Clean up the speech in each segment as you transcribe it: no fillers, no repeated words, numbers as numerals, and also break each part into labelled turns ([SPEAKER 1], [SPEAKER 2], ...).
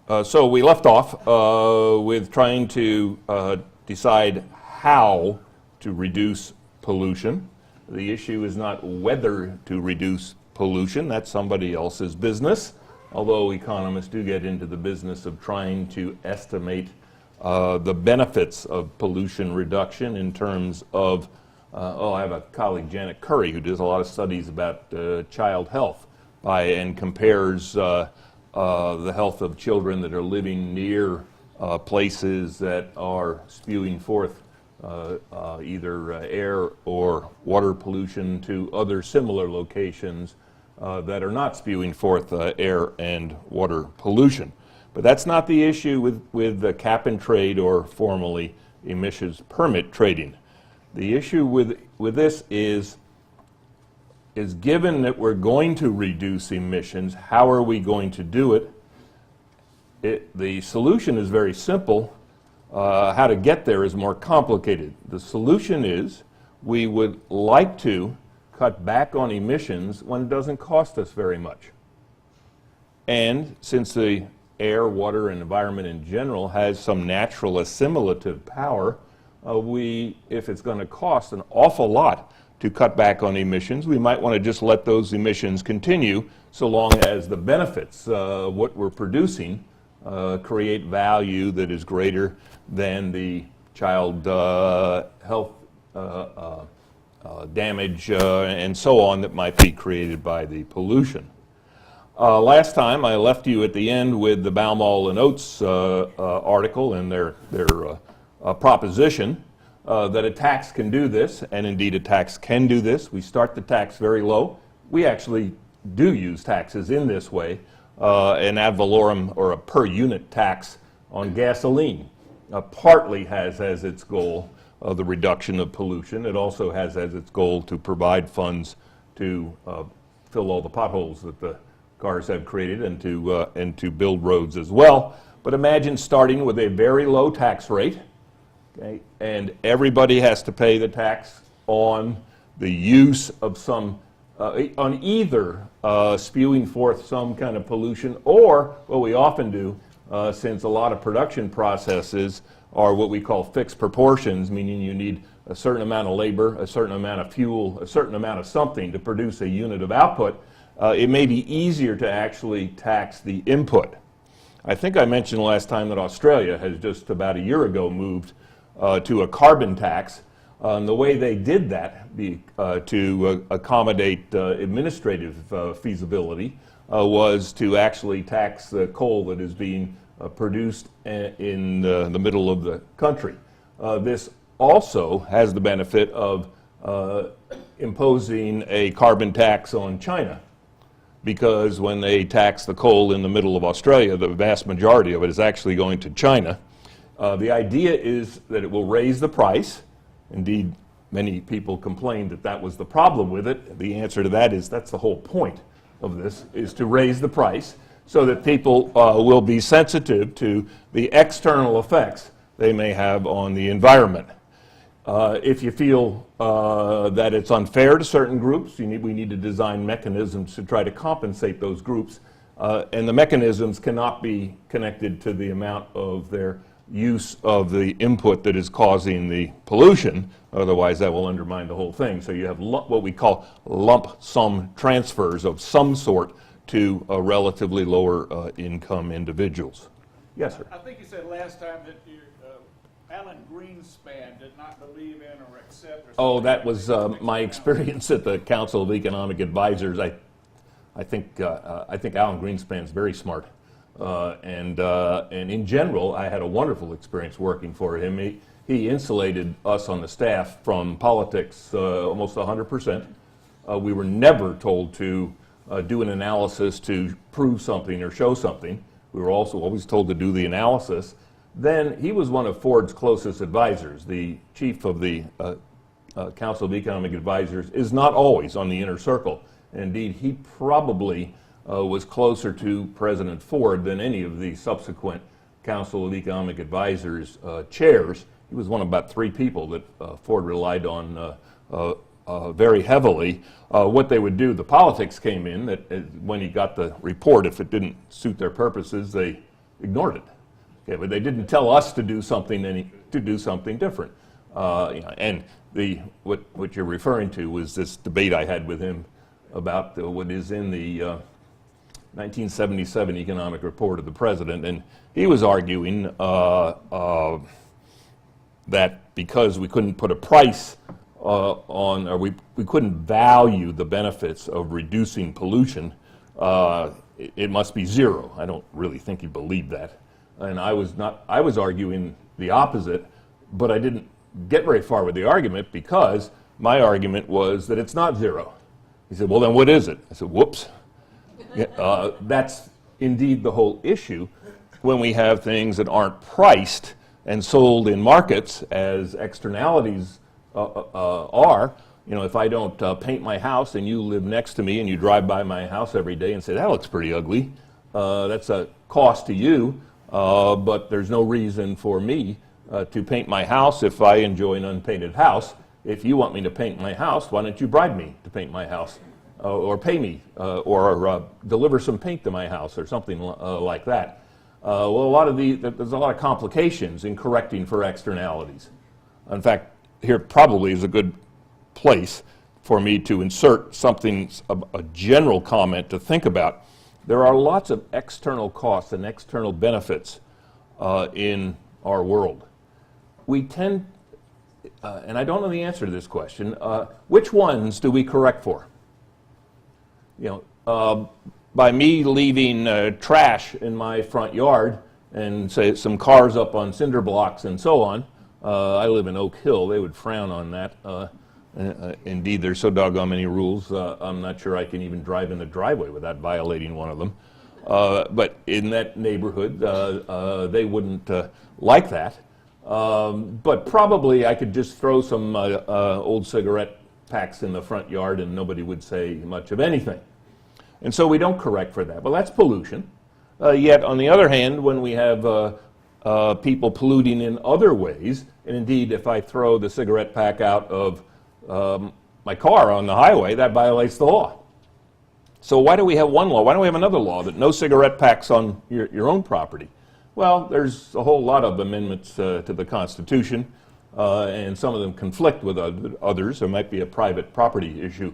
[SPEAKER 1] So we left off with trying to decide how to reduce pollution. The issue is not whether to reduce pollution, that's somebody else's business, although economists do get into the business of trying to estimate the benefits of pollution reduction in terms of, I have a colleague, Janet Curry, who does a lot of studies about child health and compares the health of children that are living near places that are spewing forth either air or water pollution to other similar locations that are not spewing forth air and water pollution. But that's not the issue with cap and trade or formally emissions permit trading. The issue with this is given that we're going to reduce emissions, how are we going to do it? The solution is very simple. How to get there is more complicated. The solution is we would like to cut back on emissions when it doesn't cost us very much. And since the air, water, and environment in general has some natural assimilative power, if it's going to cost an awful lot to cut back on emissions, we might want to just let those emissions continue so long as the benefits, what we're producing, create value that is greater than the child health damage and so on that might be created by the pollution. Last time I left you at the end with the Baumol and Oates article and their proposition that a tax can do this, and indeed a tax can do this. We start the tax very low. We actually do use taxes in this way, an ad valorem or a per unit tax on gasoline partly has as its goal the reduction of pollution. It also has as its goal to provide funds to fill all the potholes that the cars have created and to build roads as well. But imagine starting with a very low tax rate, okay, and everybody has to pay the tax on the use of some, on either spewing forth some kind of pollution or what we often do, since a lot of production processes are what we call fixed proportions, meaning you need a certain amount of labor, a certain amount of fuel, a certain amount of something to produce a unit of output, it may be easier to actually tax the input. I think I mentioned last time that Australia has just about a year ago moved to a carbon tax. And the way they did that to accommodate administrative feasibility was to actually tax the coal that is being produced in the middle of the country. This also has the benefit of imposing a carbon tax on China, because when they tax the coal in the middle of Australia, the vast majority of it is actually going to China. The idea is that it will raise the price. Indeed, many people complained that that was the problem with it. The answer to that is that's the whole point of this, is to raise the price so that people will be sensitive to the external effects they may have on the environment. If you feel that it's unfair to certain groups, we need to design mechanisms to try to compensate those groups. And the mechanisms cannot be connected to the amount of their use of the input that is causing the pollution. Otherwise, that will undermine the whole thing. So you have what we call lump sum transfers of some sort to relatively lower income individuals. Yes, sir.
[SPEAKER 2] I think you said last time that Alan Greenspan did not believe in or accept.
[SPEAKER 1] Oh, that was my experience at the Council of Economic Advisors. I think Alan Greenspan's very smart, and in general, I had a wonderful experience working for him. He insulated us on the staff from politics almost 100%. We were never told to do an analysis to prove something or show something. We were also always told to do the analysis. Then he was one of Ford's closest advisors. The chief of the Council of Economic Advisors is not always on the inner circle. Indeed, he probably was closer to President Ford than any of the subsequent Council of Economic Advisors chairs. He was one of about 3 people that Ford relied on very heavily. What they would do, the politics came in, that when he got the report, if it didn't suit their purposes, they ignored it. Okay, but they didn't tell us to do something different. And what you're referring to was this debate I had with him about what is in the 1977 economic report of the president, and he was arguing that because we couldn't put a price on, or we couldn't value the benefits of reducing pollution, it must be zero. I don't really think he believed that. And I was arguing the opposite, but I didn't get very far with the argument because my argument was that it's not zero. He said, well, then what is it? I said, whoops. That's indeed the whole issue when we have things that aren't priced and sold in markets as externalities are. You know, if I don't paint my house and you live next to me and you drive by my house every day and say, that looks pretty ugly, that's a cost to you, but there's no reason for me to paint my house if I enjoy an unpainted house. If you want me to paint my house, why don't you bribe me to paint my house? Or pay me, or deliver some paint to my house, or something like that. Well, there's a lot of complications in correcting for externalities. In fact, here probably is a good place for me to insert something, a general comment to think about. There are lots of external costs and external benefits in our world. We tend, and I don't know the answer to this question, which ones do we correct for? You know, by me leaving trash in my front yard and say some cars up on cinder blocks and so on. I live in Oak Hill. They would frown on that. Indeed, there's so doggone many rules. I'm not sure I can even drive in the driveway without violating one of them. But in that neighborhood, they wouldn't like that. But probably I could just throw some old cigarette packs in the front yard and nobody would say much of anything. And so we don't correct for that. Well, that's pollution. Yet, on the other hand, when we have people polluting in other ways, and indeed, if I throw the cigarette pack out of my car on the highway, that violates the law. So why do we have one law? Why don't we have another law that no cigarette packs on your own property? Well, there's a whole lot of amendments to the Constitution, and some of them conflict with others. There might be a private property issue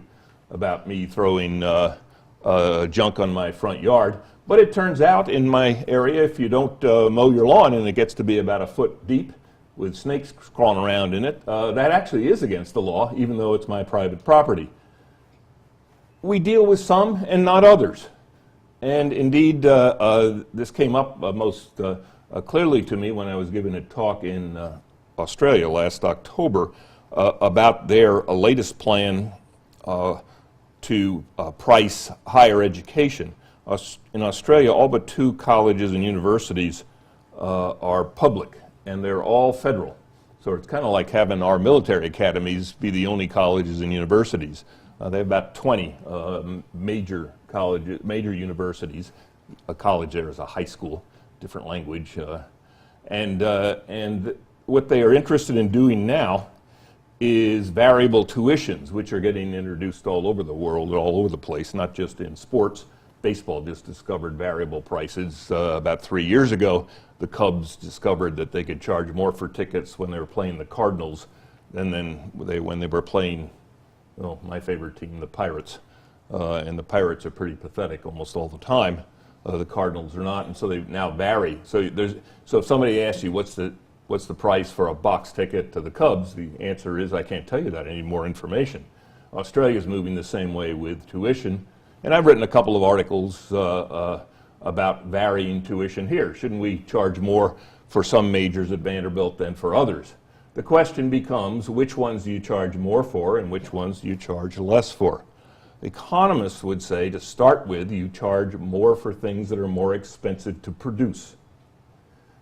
[SPEAKER 1] about me throwing junk on my front yard. But it turns out in my area, if you don't mow your lawn and it gets to be about a foot deep with snakes crawling around in it, that actually is against the law, even though it's my private property. We deal with some and not others. And indeed, this came up most clearly to me when I was giving a talk in Australia last October about their latest plan to price higher education. In Australia, all but 2 colleges and universities are public, and they're all federal. So it's kind of like having our military academies be the only colleges and universities. They have about 20 major colleges, major universities. A college there is a high school, different language. And what they are interested in doing now is variable tuitions, which are getting introduced all over the world, all over the place, not just in sports. Baseball just discovered variable prices about 3 years ago. The Cubs discovered that they could charge more for tickets when they were playing the Cardinals than when they were playing, well, my favorite team, the Pirates. And the Pirates are pretty pathetic almost all the time. The Cardinals are not, and so they now vary. So if somebody asks you what's the price for a box ticket to the Cubs, the answer is I can't tell you that. I need more information. Australia's moving the same way with tuition. And I've written a couple of articles about varying tuition here. Shouldn't we charge more for some majors at Vanderbilt than for others? The question becomes, which ones do you charge more for and which ones do you charge less for? Economists would say, to start with, you charge more for things that are more expensive to produce.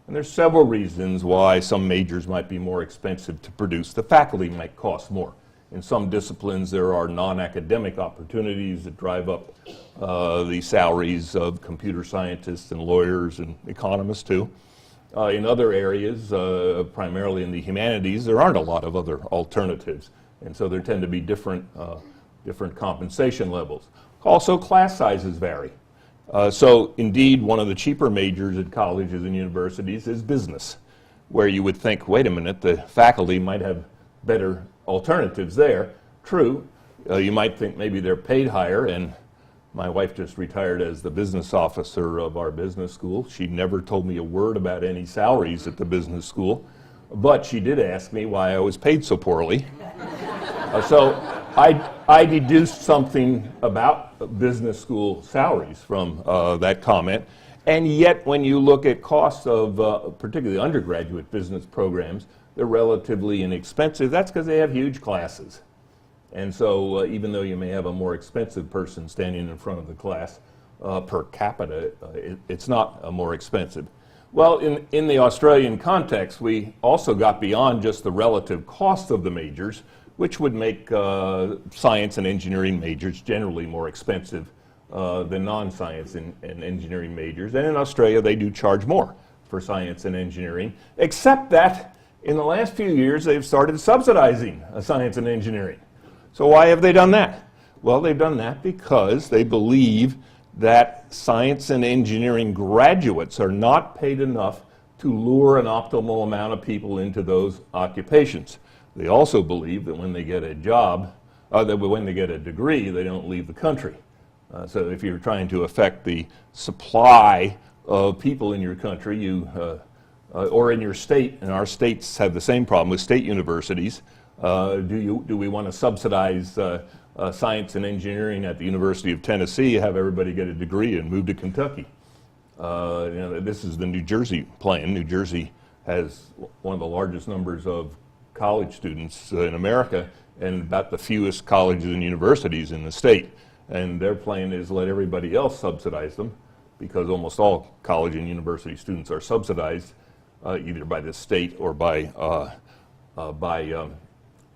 [SPEAKER 1] And there's several reasons why some majors might be more expensive to produce. The faculty might cost more. In some disciplines, there are non-academic opportunities that drive up the salaries of computer scientists and lawyers and economists, too. In other areas, primarily in the humanities, there aren't a lot of other alternatives. And so there tend to be different compensation levels. Also, class sizes vary. So indeed, one of the cheaper majors at colleges and universities is business, where you would think, wait a minute, the faculty might have better alternatives there. True, you might think maybe they're paid higher, and my wife just retired as the business officer of our business school. She never told me a word about any salaries at the business school, but she did ask me why I was paid so poorly. So I deduced something about business school salaries from that comment. And yet, when you look at costs of particularly undergraduate business programs, they're relatively inexpensive. That's because they have huge classes. And so even though you may have a more expensive person standing in front of the class, per capita, it's not more expensive. Well, in the Australian context, we also got beyond just the relative cost of the majors, which would make science and engineering majors generally more expensive than non-science and engineering majors. And in Australia, they do charge more for science and engineering, except that in the last few years, they've started subsidizing science and engineering. So why have they done that? Well, they've done that because they believe that science and engineering graduates are not paid enough to lure an optimal amount of people into those occupations. They also believe that when they get a job, that when they get a degree, they don't leave the country. So if you're trying to affect the supply of people in your country, or in your state, and our states have the same problem with state universities, do we want to subsidize science and engineering at the University of Tennessee, have everybody get a degree and move to Kentucky? This is the New Jersey plan. New Jersey has one of the largest numbers of college students in America and about the fewest colleges and universities in the state. And their plan is let everybody else subsidize them, because almost all college and university students are subsidized either by the state or by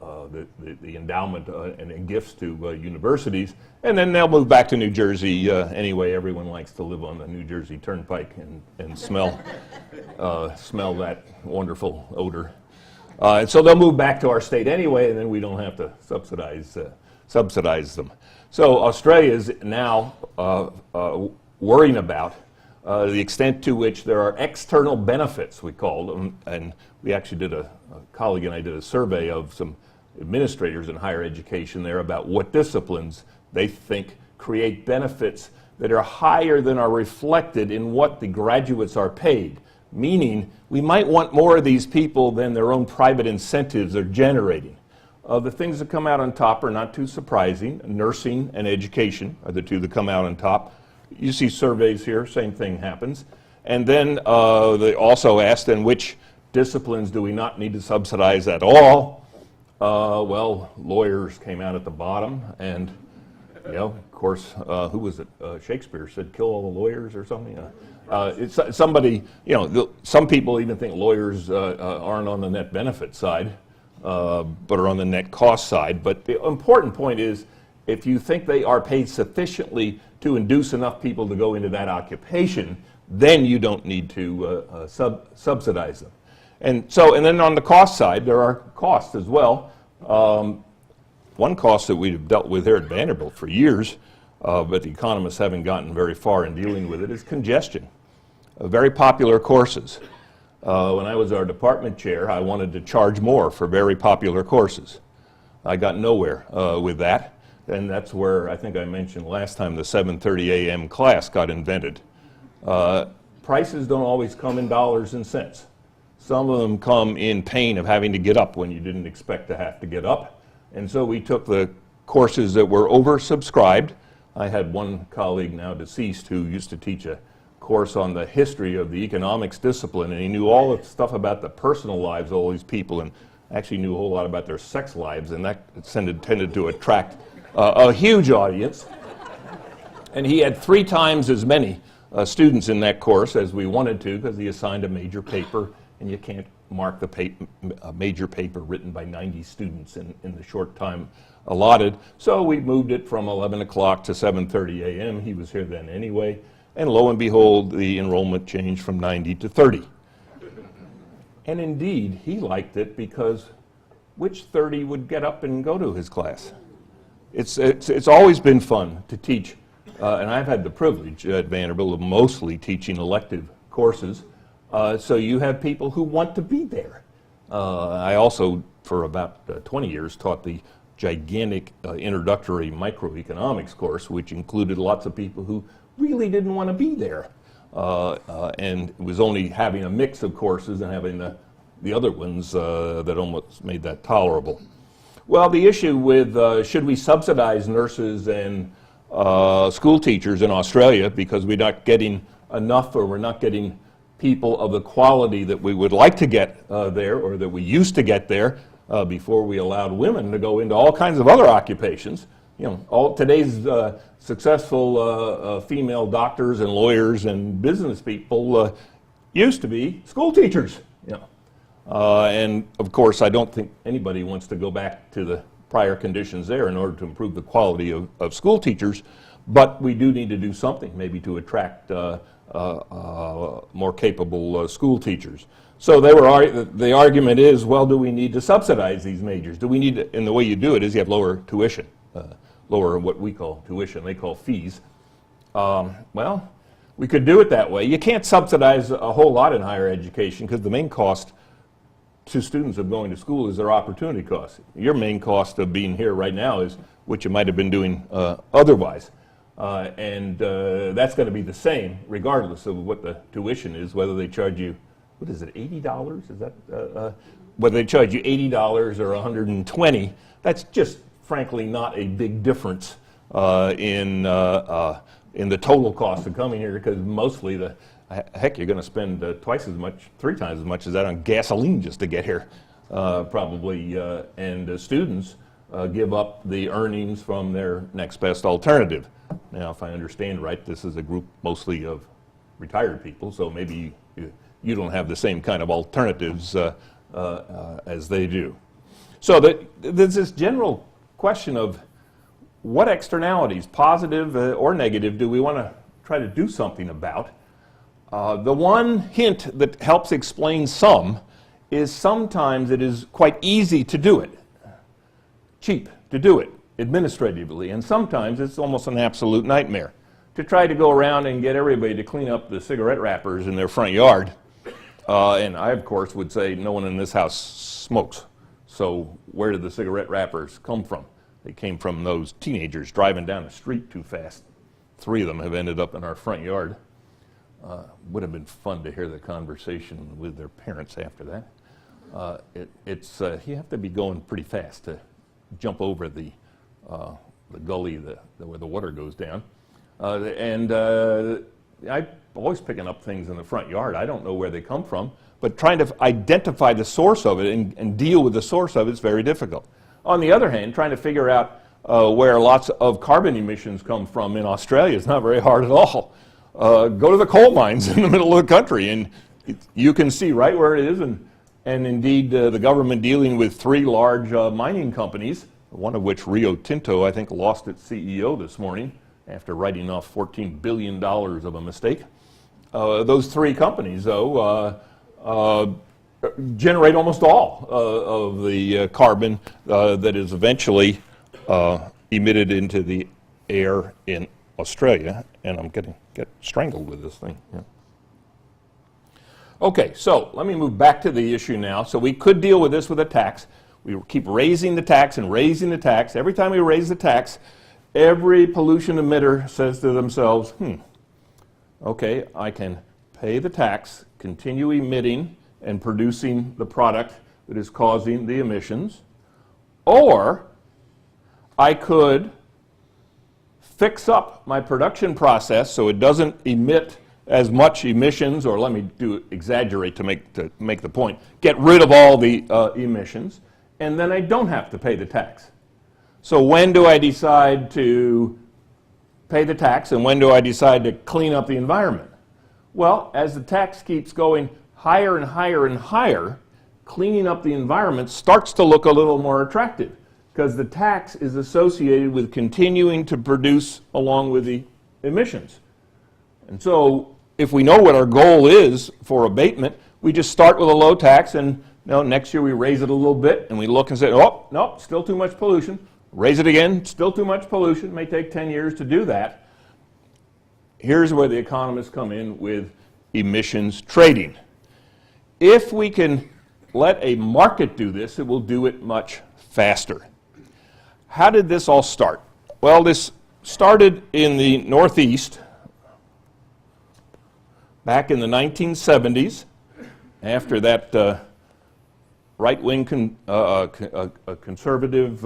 [SPEAKER 1] the endowment and gifts to universities, and then they'll move back to New Jersey anyway. Everyone likes to live on the New Jersey Turnpike and smell that wonderful odor. And so they'll move back to our state anyway, and then we don't have to subsidize them. So Australia is now worrying about the extent to which there are external benefits, we call them, and we actually did a colleague and I did a survey of some administrators in higher education there about what disciplines they think create benefits that are higher than are reflected in what the graduates are paid. Meaning, we might want more of these people than their own private incentives are generating. The things that come out on top are not too surprising. Nursing and education are the two that come out on top. You see surveys here, same thing happens. And then they also asked, then which disciplines do we not need to subsidize at all? Well, lawyers came out at the bottom, and of course, who was it? Shakespeare said, "Kill all the lawyers" or something. It's somebody. Some people even think lawyers aren't on the net benefit side, but are on the net cost side. But the important point is, if you think they are paid sufficiently to induce enough people to go into that occupation, then you don't need to subsidize them. And then on the cost side, there are costs as well. One cost that we've dealt with here at Vanderbilt for years, but the economists haven't gotten very far in dealing with it, is congestion. Very popular courses. When I was our department chair, I wanted to charge more for very popular courses. I got nowhere with that. And that's where I think I mentioned last time the 7:30 a.m. class got invented. Prices don't always come in dollars and cents. Some of them come in pain of having to get up when you didn't expect to have to get up. And so we took the courses that were oversubscribed. I had one colleague, now deceased, who used to teach a course on the history of the economics discipline, and he knew all the stuff about the personal lives of all these people, and actually knew a whole lot about their sex lives, and that tended to attract a huge audience. And he had 3 times as many students in that course as we wanted to, because he assigned a major paper, and you can't mark a major paper written by 90 students in the short time allotted. So we moved it from 11 o'clock to 7:30 a.m. He was here then anyway, and lo and behold, the enrollment changed from 90 to 30. And indeed, he liked it, because which 30 would get up and go to his class? It's always been fun to teach and I've had the privilege at Vanderbilt of mostly teaching elective courses, so you have people who want to be there. I also, for about 20 years, taught the gigantic introductory microeconomics course, which included lots of people who really didn't want to be there. And it was only having a mix of courses and having the other ones that almost made that tolerable. Well, the issue with should we subsidize nurses and school teachers in Australia because we're not getting enough, or we're not getting people of the quality that we would like to get there, or that we used to get there before we allowed women to go into all kinds of other occupations. You know, all today's successful female doctors and lawyers and business people used to be school teachers. You know. And of course, I don't think anybody wants to go back to the prior conditions there in order to improve the quality of school teachers, but we do need to do something, maybe to attract more capable school teachers. So the argument is, well, do we need to subsidize these majors? Do we need to, and the way you do it is you have lower tuition, lower what we call tuition, they call fees. Well, we could do it that way. You can't subsidize a whole lot in higher education because the main cost to students of going to school is their opportunity cost. Your main cost of being here right now is what you might have been doing otherwise. And that's going to be the same regardless of what the tuition is, whether they charge you, what is it, $80? Is that, whether they charge you $80 or $120, that's just frankly not a big difference in the total cost of coming here, because mostly heck, you're going to spend twice as much, 3 times as much as that on gasoline just to get here, probably. And students give up the earnings from their next best alternative. Now, if I understand right, this is a group mostly of retired people, so maybe you don't have the same kind of alternatives as they do. So there's this general question of what externalities, positive or negative, do we want to try to do something about? The one hint that helps explain some is sometimes it is quite easy to do it, cheap to do it administratively, and sometimes it's almost an absolute nightmare to try to go around and get everybody to clean up the cigarette wrappers in their front yard. And I, of course, would say no one in this house smokes. So where did the cigarette wrappers come from? They came from those teenagers driving down the street too fast. 3 of them have ended up in our front yard. Would have been fun to hear the conversation with their parents after that. You have to be going pretty fast to jump over the gully where the water goes down. I'm always picking up things in the front yard. I don't know where they come from, but trying to identify the source of it and deal with the source of it is very difficult. On the other hand, trying to figure out where lots of carbon emissions come from in Australia is not very hard at all. Go to the coal mines in the middle of the country, and you can see right where it is. And indeed, the government dealing with 3 large mining companies, one of which, Rio Tinto, I think, lost its CEO this morning after writing off $14 billion of a mistake. Those 3 companies, though, generate almost all of the carbon that is eventually emitted into the air in Australia, and I'm get strangled with this thing. Yeah. Okay, so let me move back to the issue now. So we could deal with this with a tax. We keep raising the tax and raising the tax. Every time we raise the tax, every pollution emitter says to themselves, okay, I can pay the tax, continue emitting and producing the product that is causing the emissions, or I could fix up my production process so it doesn't emit as much emissions, or let me exaggerate to make the point, get rid of all the emissions, and then I don't have to pay the tax. So when do I decide to pay the tax, and when do I decide to clean up the environment? Well, as the tax keeps going higher and higher and higher, cleaning up the environment starts to look a little more attractive, because the tax is associated with continuing to produce along with the emissions. And so if we know what our goal is for abatement, we just start with a low tax, and next year we raise it a little bit, and we look and say, oh, no, still too much pollution. Raise it again, still too much pollution. It may take 10 years to do that. here's where the economists come in with emissions trading. If we can let a market do this, it will do it much faster. How did this all start? Well, this started in the Northeast back in the 1970s, after that right-wing conservative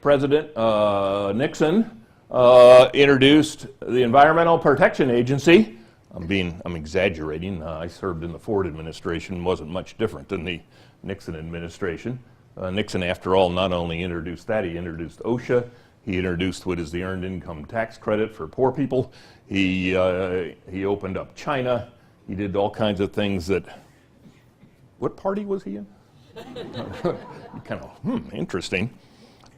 [SPEAKER 1] President Nixon introduced the Environmental Protection Agency. I'm exaggerating. I served in the Ford administration, wasn't much different than the Nixon administration. Nixon, after all, not only introduced that, he introduced OSHA. He introduced what is the Earned Income Tax Credit for poor people. He opened up China. He did all kinds of things that, what party was he in? Kind of, interesting.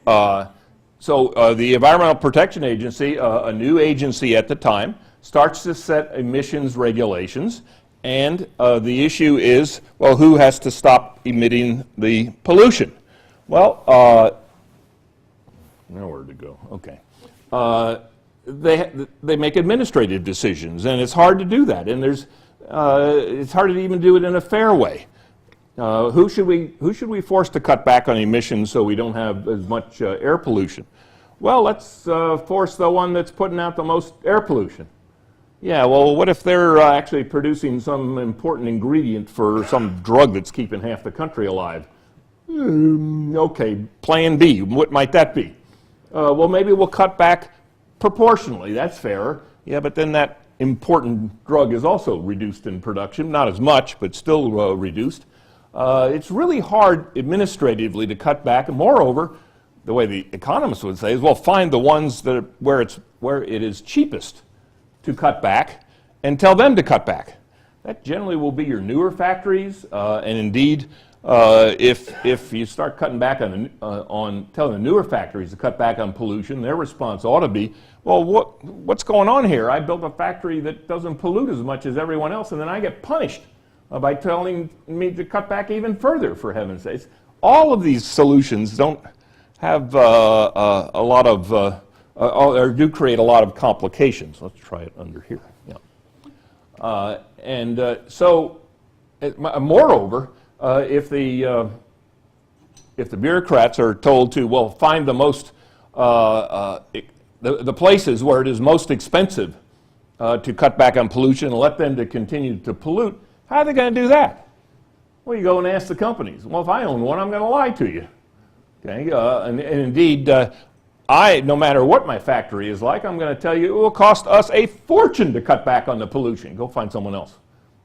[SPEAKER 1] So the Environmental Protection Agency, a new agency at the time, starts to set emissions regulations, and the issue is, well, who has to stop emitting the pollution? Well, nowhere to go. Okay. They make administrative decisions, and it's hard to do that, and it's hard to even do it in a fair way. Who should we force to cut back on emissions so we don't have as much air pollution? Well, let's force the one that's putting out the most air pollution. Yeah, well, what if they're actually producing some important ingredient for some drug that's keeping half the country alive? Okay, plan B, what might that be? Well, maybe we'll cut back proportionally, that's fair. Yeah, but then that important drug is also reduced in production, not as much, but still reduced. It's really hard administratively to cut back, and moreover, the way the economists would say is, well, find the ones that where it is cheapest to cut back, and tell them to cut back. That generally will be your newer factories, and indeed, if you start cutting back on telling the newer factories to cut back on pollution, their response ought to be, well, what's going on here? I built a factory that doesn't pollute as much as everyone else, and then I get punished by telling me to cut back even further, for heaven's sakes. All of these solutions don't have a lot of or do create a lot of complications. Let's try it under here. Yeah. So, moreover, if the bureaucrats are told to, well, find the most the places where it is most expensive to cut back on pollution and let them to continue to pollute, how are they going to do that? Well, you go and ask the companies. Well, if I own one, I'm going to lie to you. Okay, and indeed, no matter what my factory is like, I'm going to tell you it will cost us a fortune to cut back on the pollution. Go find someone else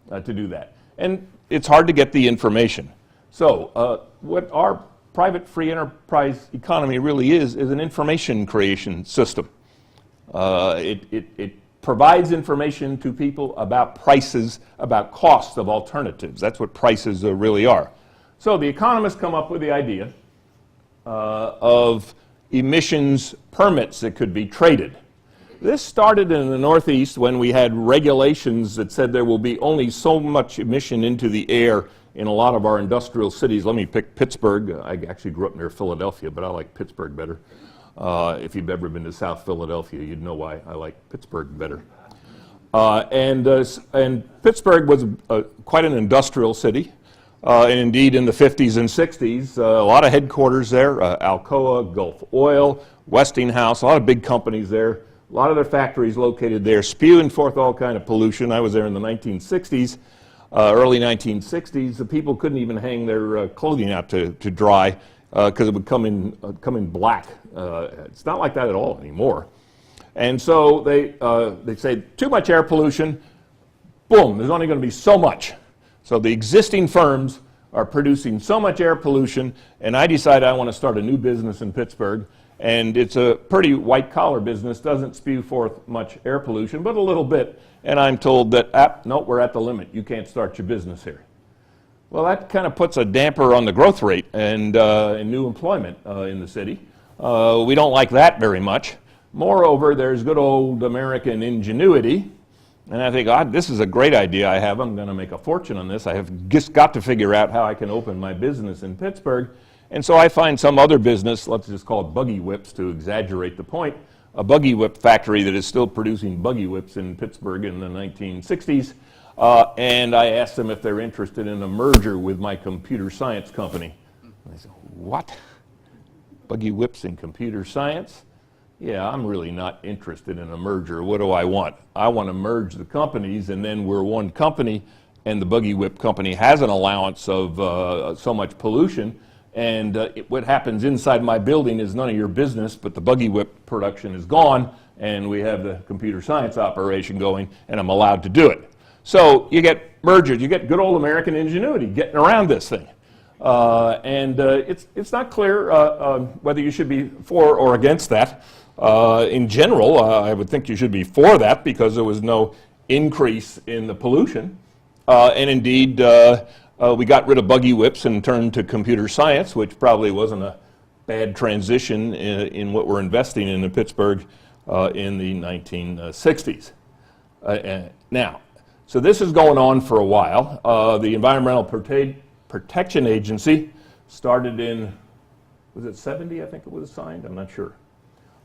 [SPEAKER 1] to do that. And it's hard to get the information. So what our private free enterprise economy really is an information creation system. It provides information to people about prices, about costs of alternatives. That's what prices really are. So the economists come up with the idea of emissions permits that could be traded. This started in the Northeast when we had regulations that said there will be only so much emission into the air in a lot of our industrial cities. Let me pick Pittsburgh. I actually grew up near Philadelphia, but I like Pittsburgh better. If you've ever been to South Philadelphia, you'd know why I like Pittsburgh better. And Pittsburgh was quite an industrial city. And indeed, in the 50s and 60s, a lot of headquarters there, Alcoa, Gulf Oil, Westinghouse, a lot of big companies there, a lot of their factories located there, spewing forth all kind of pollution. I was there in the 1960s, early 1960s. The people couldn't even hang their clothing out to dry because it would come in black. It's not like that at all anymore. And so they say, too much air pollution, boom, there's only going to be so much. So the existing firms are producing so much air pollution, and I decided I want to start a new business in Pittsburgh, and it's a pretty white-collar business, doesn't spew forth much air pollution, but a little bit, and I'm told that, no, we're at the limit. You can't start your business here. Well, that kind of puts a damper on the growth rate and new employment in the city. We don't like that very much. Moreover, there's good old American ingenuity. And I think, God, this is a great idea I have. I'm going to make a fortune on this. I have just got to figure out how I can open my business in Pittsburgh. And so I find some other business, let's just call it buggy whips to exaggerate the point, a buggy whip factory that is still producing buggy whips in Pittsburgh in the 1960s. And I asked them if they're interested in a merger with my computer science company. And they said, what? Buggy whips in computer science? Yeah, I'm really not interested in a merger. What do I want? I want to merge the companies, and then we're one company, and the buggy whip company has an allowance of so much pollution, and what happens inside my building is none of your business, but the buggy whip production is gone, and we have the computer science operation going, and I'm allowed to do it. So you get mergers, you get good old American ingenuity getting around this thing. It's not clear whether you should be for or against that. In general, I would think you should be for that because there was no increase in the pollution. And indeed, we got rid of buggy whips and turned to computer science, which probably wasn't a bad transition in what we're investing in Pittsburgh in the 1960s. Now, so this is going on for a while. The Environmental Protection Agency started in, was it 70, I think it was signed? I'm not sure.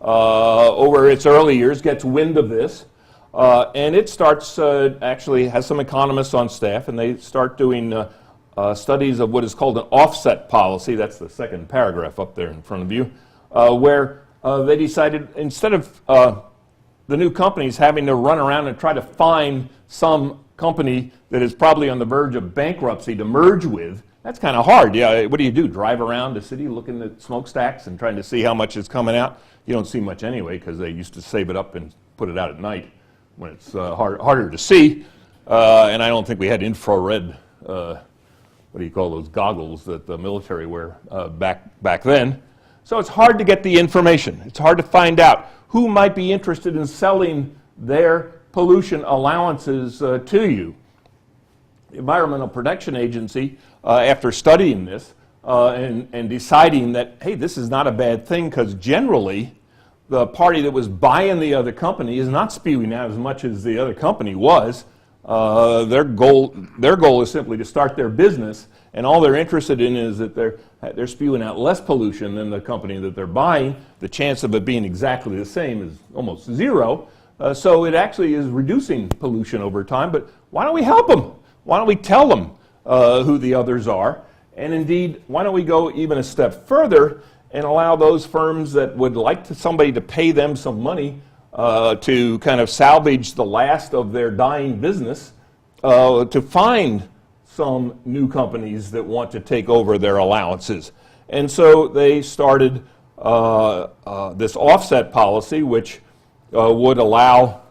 [SPEAKER 1] Over its early years, gets wind of this, and it starts, actually has some economists on staff, and they start doing studies of what is called an offset policy. That's the second paragraph up there in front of you, where they decided instead of the new companies having to run around and try to find some company that is probably on the verge of bankruptcy to merge with. That's kind of hard. Yeah, what do? Drive around the city looking at smokestacks and trying to see how much is coming out? You don't see much anyway because they used to save it up and put it out at night when it's harder to see. And I don't think we had infrared, what do you call those goggles that the military wear back then. So it's hard to get the information. It's hard to find out who might be interested in selling their pollution allowances to you. The Environmental Protection Agency, after studying this and deciding that, hey, this is not a bad thing because generally the party that was buying the other company is not spewing out as much as the other company was. Their goal is simply to start their business, and all they're interested in is that they're spewing out less pollution than the company that they're buying. The chance of it being exactly the same is almost zero. So it actually is reducing pollution over time, but why don't we help them? Why don't we tell them who the others are? And indeed, why don't we go even a step further and allow those firms that would like somebody to pay them some money to kind of salvage the last of their dying business to find some new companies that want to take over their allowances. And so they started this offset policy, which would allow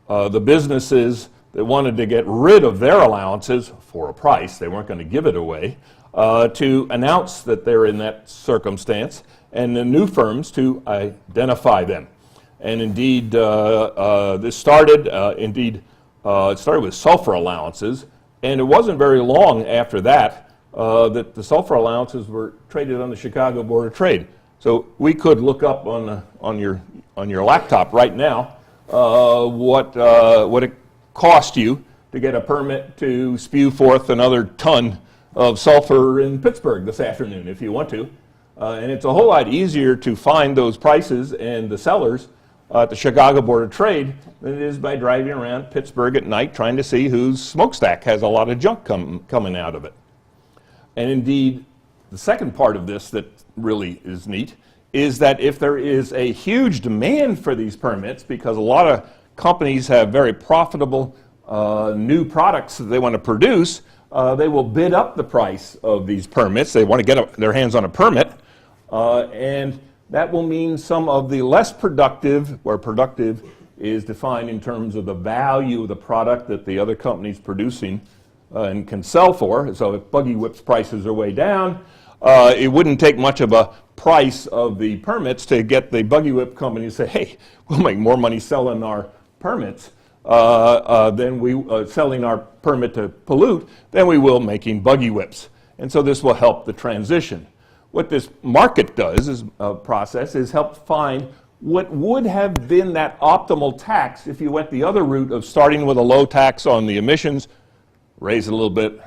[SPEAKER 1] the businesses that wanted to get rid of their allowances for a price, they weren't going to give it away, to announce that they're in that circumstance, and the new firms to identify them. And indeed, this started, it started with sulfur allowances, and it wasn't very long after that that the sulfur allowances were traded on the Chicago Board of Trade. So we could look up on your laptop right now what it cost you to get a permit to spew forth another ton of sulfur in Pittsburgh this afternoon if you want to. And it's a whole lot easier to find those prices and the sellers at the Chicago Board of Trade than it is by driving around Pittsburgh at night trying to see whose smokestack has a lot of junk coming out of it. And indeed, the second part of this that really is neat is that if there is a huge demand for these permits, because a lot of companies have very profitable new products that they want to produce, they will bid up the price of these permits. They want to get their hands on a permit, and that will mean some of the less productive, where productive is defined in terms of the value of the product that the other company's producing and can sell for. So if Buggy Whip's prices are way down, it wouldn't take much of a price of the permits to get the Buggy Whip company to say, hey, we'll make more money selling our permits than we selling our permit to pollute than we will making Buggy Whips. And so this will help the transition. What this market does, is process, is help find what would have been that optimal tax if you went the other route of starting with a low tax on the emissions, raise it a little bit,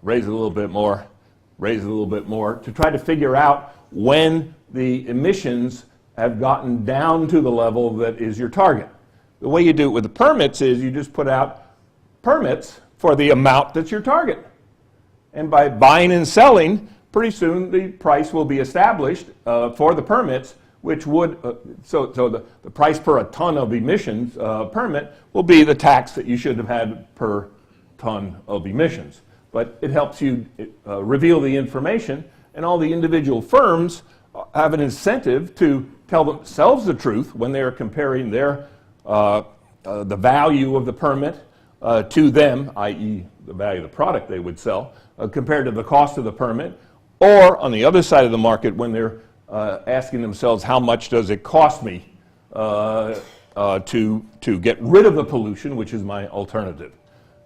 [SPEAKER 1] raise it a little bit more, raise it a little bit more, to try to figure out when the emissions have gotten down to the level that is your target. The way you do it with the permits is you just put out permits for the amount that's your target. And by buying and selling, pretty soon the price will be established for the permits, which would, so the price per a ton of emissions permit will be the tax that you should have had per ton of emissions. But it helps you reveal the information, and all the individual firms have an incentive to tell themselves the truth when they are comparing their the value of the permit to them, i.e. the value of the product they would sell, compared to the cost of the permit, or on the other side of the market when they're asking themselves, how much does it cost me to get rid of the pollution, which is my alternative.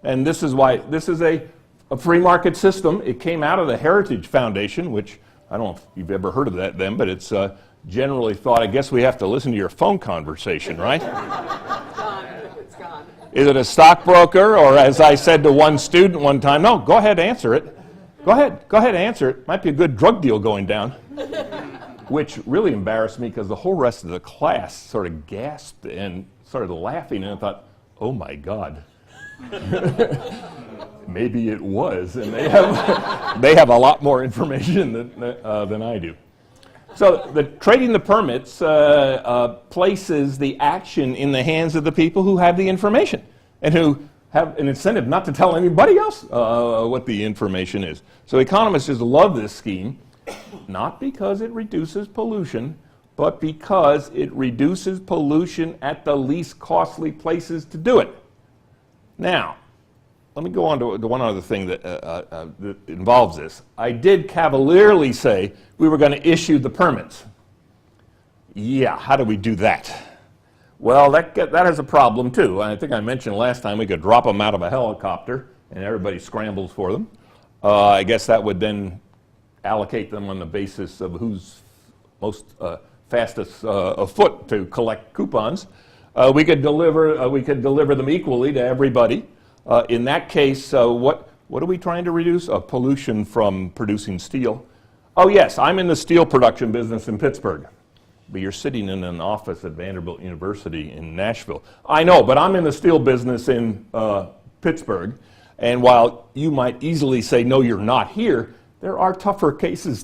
[SPEAKER 1] And this is why this is a free market system. It came out of the Heritage Foundation, which I don't know if you've ever heard of that then, but it's generally thought, I guess we have to listen to your phone conversation, right?
[SPEAKER 3] It's gone.
[SPEAKER 1] Is it a stockbroker, or as I said to one student one time, no, go ahead, answer it. Go ahead, answer it. Might be a good drug deal going down. Which really embarrassed me because the whole rest of the class sort of gasped and started laughing, and I thought, oh my God. Maybe it was, and they have a lot more information than I do. So the trading the permits places the action in the hands of the people who have the information and who have an incentive not to tell anybody else what the information is. So economists just love this scheme, not because it reduces pollution, but because it reduces pollution at the least costly places to do it. Now, let me go on to one other thing that involves this. I did cavalierly say we were going to issue the permits. Yeah, how do we do that? Well, that has a problem too. I think I mentioned last time we could drop them out of a helicopter and everybody scrambles for them. I guess that would then allocate them on the basis of who's most fastest afoot to collect coupons. We could deliver them equally to everybody. In that case, what are we trying to reduce? Pollution from producing steel. Oh yes, I'm in the steel production business in Pittsburgh. But you're sitting in an office at Vanderbilt University in Nashville. I know, but I'm in the steel business in Pittsburgh. And while you might easily say, no, you're not here, there are tougher cases,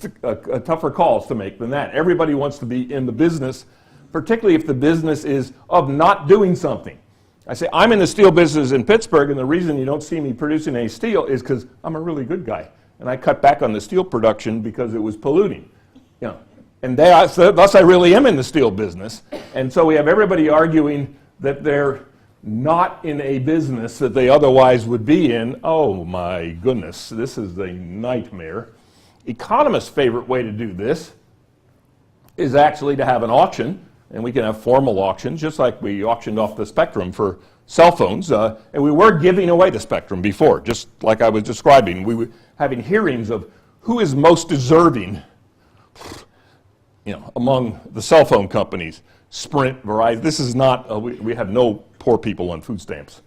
[SPEAKER 1] tougher calls to make than that. Everybody wants to be in the business, particularly if the business is of not doing something. I say, I'm in the steel business in Pittsburgh, and the reason you don't see me producing any steel is because I'm a really good guy. And I cut back on the steel production because it was polluting. You know, and thus I really am in the steel business. And so we have everybody arguing that they're not in a business that they otherwise would be in. Oh my goodness, this is a nightmare. Economists' favorite way to do this is actually to have an auction, and we can have formal auctions, just like we auctioned off the spectrum for cell phones, and we were giving away the spectrum before, just like I was describing. We were having hearings of who is most deserving, among the cell phone companies, Sprint, Verizon. This is not, we have no poor people on food stamps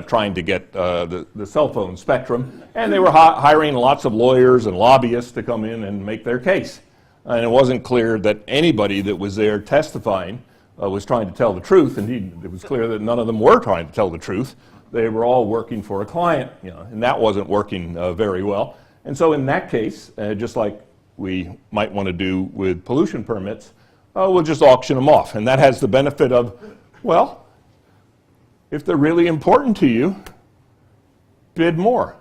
[SPEAKER 1] trying to get the cell phone spectrum, and they were hiring lots of lawyers and lobbyists to come in and make their case. And it wasn't clear that anybody that was there testifying was trying to tell the truth. Indeed, it was clear that none of them were trying to tell the truth. They were all working for a client, and that wasn't working very well. And so in that case, just like we might want to do with pollution permits, we'll just auction them off. And that has the benefit of, well, if they're really important to you, bid more.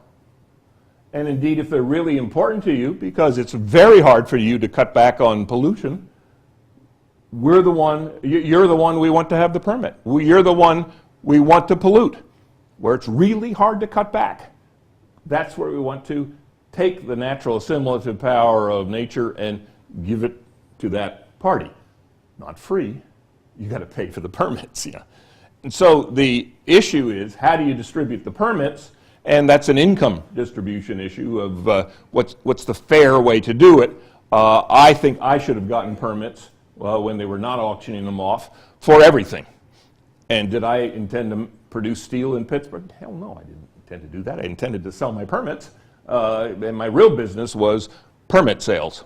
[SPEAKER 1] And indeed, if they're really important to you, because it's very hard for you to cut back on pollution, you're the one we want to have the permit. You're the one we want to pollute. Where it's really hard to cut back, that's where we want to take the natural assimilative power of nature and give it to that party. Not free. You got to pay for the permits. And so the issue is, how do you distribute the permits? And that's an income distribution issue of what's the fair way to do it. I think I should have gotten permits when they were not auctioning them off for everything. And did I intend to produce steel in Pittsburgh? Hell no, I didn't intend to do that. I intended to sell my permits. And my real business was permit sales.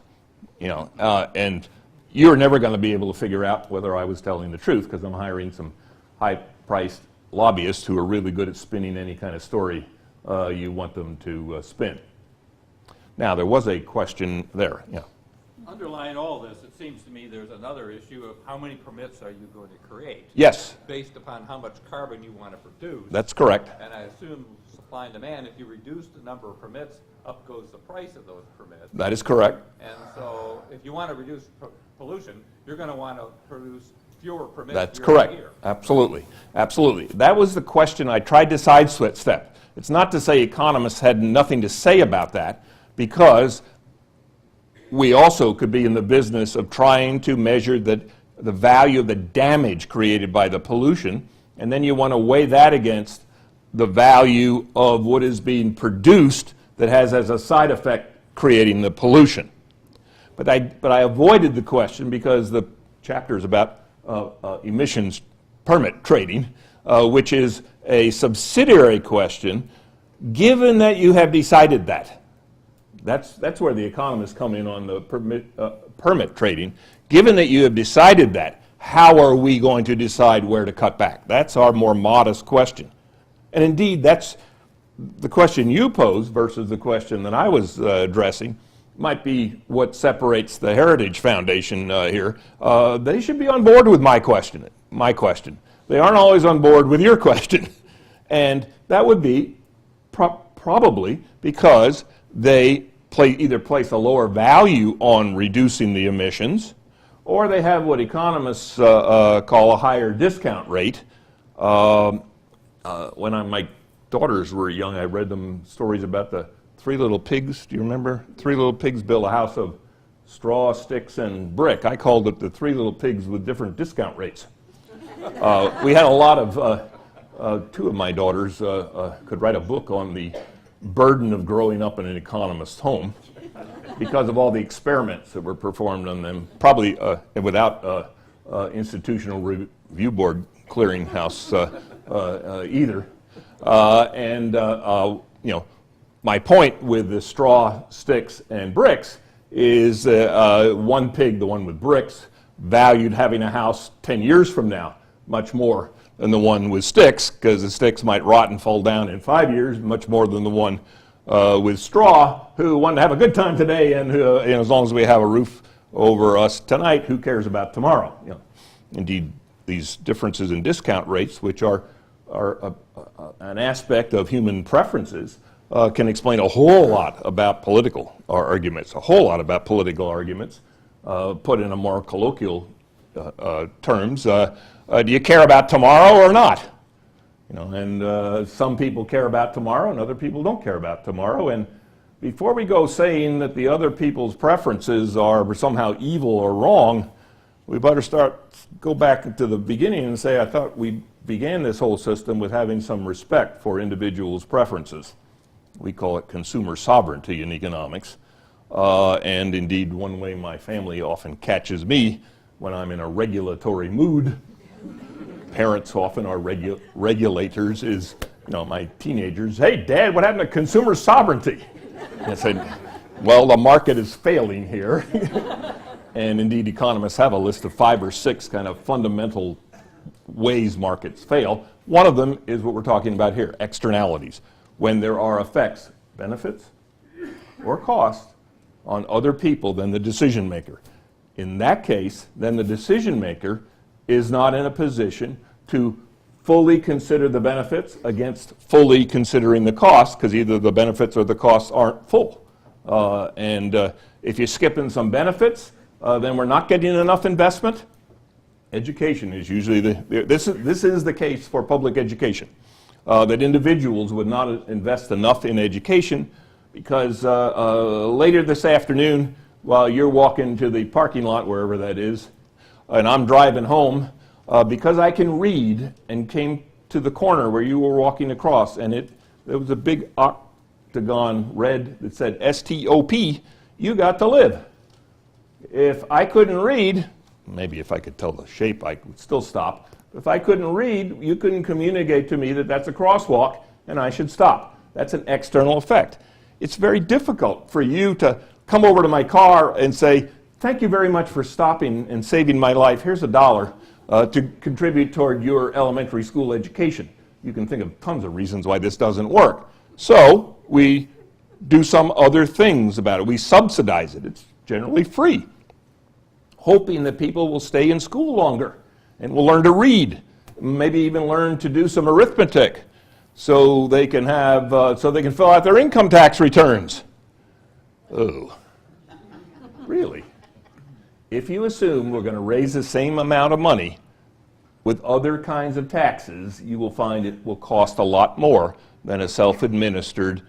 [SPEAKER 1] And you're never going to be able to figure out whether I was telling the truth because I'm hiring some high-priced lobbyists who are really good at spinning any kind of story you want them to spin. Now, there was a question there. Yeah.
[SPEAKER 4] Underlying all this, it seems to me there's another issue of how many permits are you going to create?
[SPEAKER 1] Yes,
[SPEAKER 4] Based upon how much carbon you want to produce.
[SPEAKER 1] that's correct.
[SPEAKER 4] And I assume supply and demand, if you reduce the number of permits, up goes the price of those permits.
[SPEAKER 1] That is correct.
[SPEAKER 4] And so if you want to reduce pollution, you're going to want to produce fewer permits
[SPEAKER 1] That's
[SPEAKER 4] year
[SPEAKER 1] correct.
[SPEAKER 4] to year.
[SPEAKER 1] Absolutely. Absolutely. That was the question I tried to sidestep. It's not to say economists had nothing to say about that, because we also could be in the business of trying to measure the value of the damage created by the pollution, and then you want to weigh that against the value of what is being produced that has as a side effect creating the pollution. But I avoided the question because the chapter is about emissions permit trading, which is a subsidiary question, given that you have decided that. That's where the economists come in on the permit trading. Given that you have decided that, how are we going to decide where to cut back? That's our more modest question. And indeed, that's the question you pose versus the question that I was addressing might be what separates the Heritage Foundation here. They should be on board with my question. They aren't always on board with your question. And that would be probably because they either place a lower value on reducing the emissions, or they have what economists call a higher discount rate. When my daughters were young, I read them stories about the Three Little Pigs. Do you remember? Three Little Pigs built a house of straw, sticks, and brick. I called it the Three Little Pigs with different discount rates. We had a lot of, two of my daughters could write a book on the burden of growing up in an economist's home because of all the experiments that were performed on them, probably without institutional review board clearinghouse either. My point with the straw, sticks, and bricks is one pig, the one with bricks, valued having a house 10 years from now much more than the one with sticks, because the sticks might rot and fall down in 5 years, much more than the one with straw, who wanted to have a good time today, and who, as long as we have a roof over us tonight, who cares about tomorrow? Indeed, these differences in discount rates, which are an aspect of human preferences, can explain a whole lot about political arguments, put in a more colloquial terms. Do you care about tomorrow or not? Some people care about tomorrow and other people don't care about tomorrow. And before we go saying that the other people's preferences are somehow evil or wrong, we better go back to the beginning and say, I thought we began this whole system with having some respect for individuals' preferences. We call it consumer sovereignty in economics. And indeed, one way my family often catches me when I'm in a regulatory mood, parents often are regulators, is, my teenagers, hey, Dad, what happened to consumer sovereignty? And I said, well, the market is failing here. And indeed, economists have a list of 5 or 6 kind of fundamental ways markets fail. One of them is what we're talking about here, externalities. When there are effects, benefits or costs, on other people than the decision maker. In that case, then the decision maker is not in a position to fully consider the benefits against fully considering the costs, because either the benefits or the costs aren't full. If you're skipping some benefits, then we're not getting enough investment. Education is usually this is the case for public education, that individuals would not invest enough in education because later this afternoon, while you're walking to the parking lot, wherever that is, and I'm driving home, because I can read and came to the corner where you were walking across, and there was a big octagon red that said STOP, you got to live. If I couldn't read, maybe if I could tell the shape, I would still stop. If I couldn't read, you couldn't communicate to me that that's a crosswalk and I should stop. That's an external effect. It's very difficult for you to come over to my car and say, thank you very much for stopping and saving my life. Here's $1 to contribute toward your elementary school education. You can think of tons of reasons why this doesn't work. So we do some other things about it. We subsidize it. It's generally free, hoping that people will stay in school longer and will learn to read, maybe even learn to do some arithmetic, so they can fill out their income tax returns. Oh, really? If you assume we're going to raise the same amount of money with other kinds of taxes, you will find it will cost a lot more than a self-administered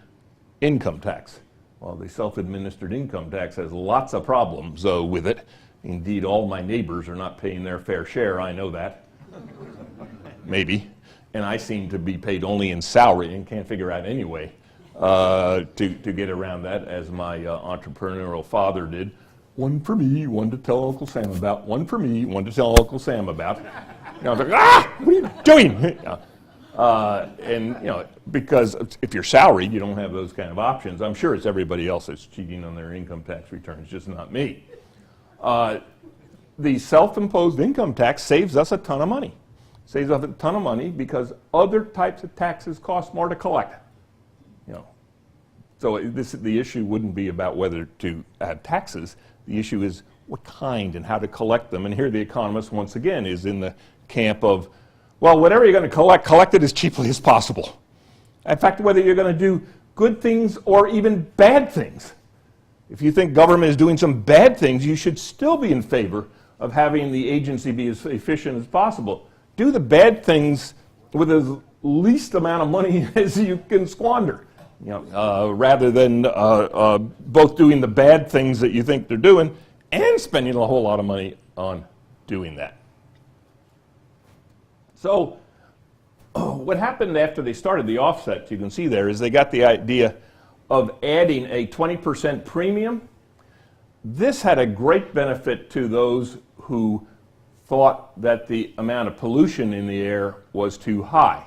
[SPEAKER 1] income tax. Well, the self-administered income tax has lots of problems with it. Indeed, all my neighbors are not paying their fair share, I know that. Maybe. And I seem to be paid only in salary and can't figure out any way to get around that, as my entrepreneurial father did. One for me, one to tell Uncle Sam about. One for me, one to tell Uncle Sam about. You know, like, what are you doing? And you know, because if you're salaried, you don't have those kind of options. I'm sure it's everybody else that's cheating on their income tax returns, just not me. The self-imposed income tax saves us a ton of money. Saves us a ton of money because other types of taxes cost more to collect. You know, so the issue wouldn't be about whether to add taxes. The issue is what kind and how to collect them. And here the economist, once again, is in the camp of, well, whatever you're going to collect it as cheaply as possible. In fact, whether you're going to do good things or even bad things. If you think government is doing some bad things, you should still be in favor of having the agency be as efficient as possible. Do the bad things with as least amount of money as you can squander, you know, rather than both doing the bad things that you think they're doing and spending a whole lot of money on doing that. So what happened after they started the offsets, you can see there, is they got the idea of adding a 20% premium. This had a great benefit to those who thought that the amount of pollution in the air was too high.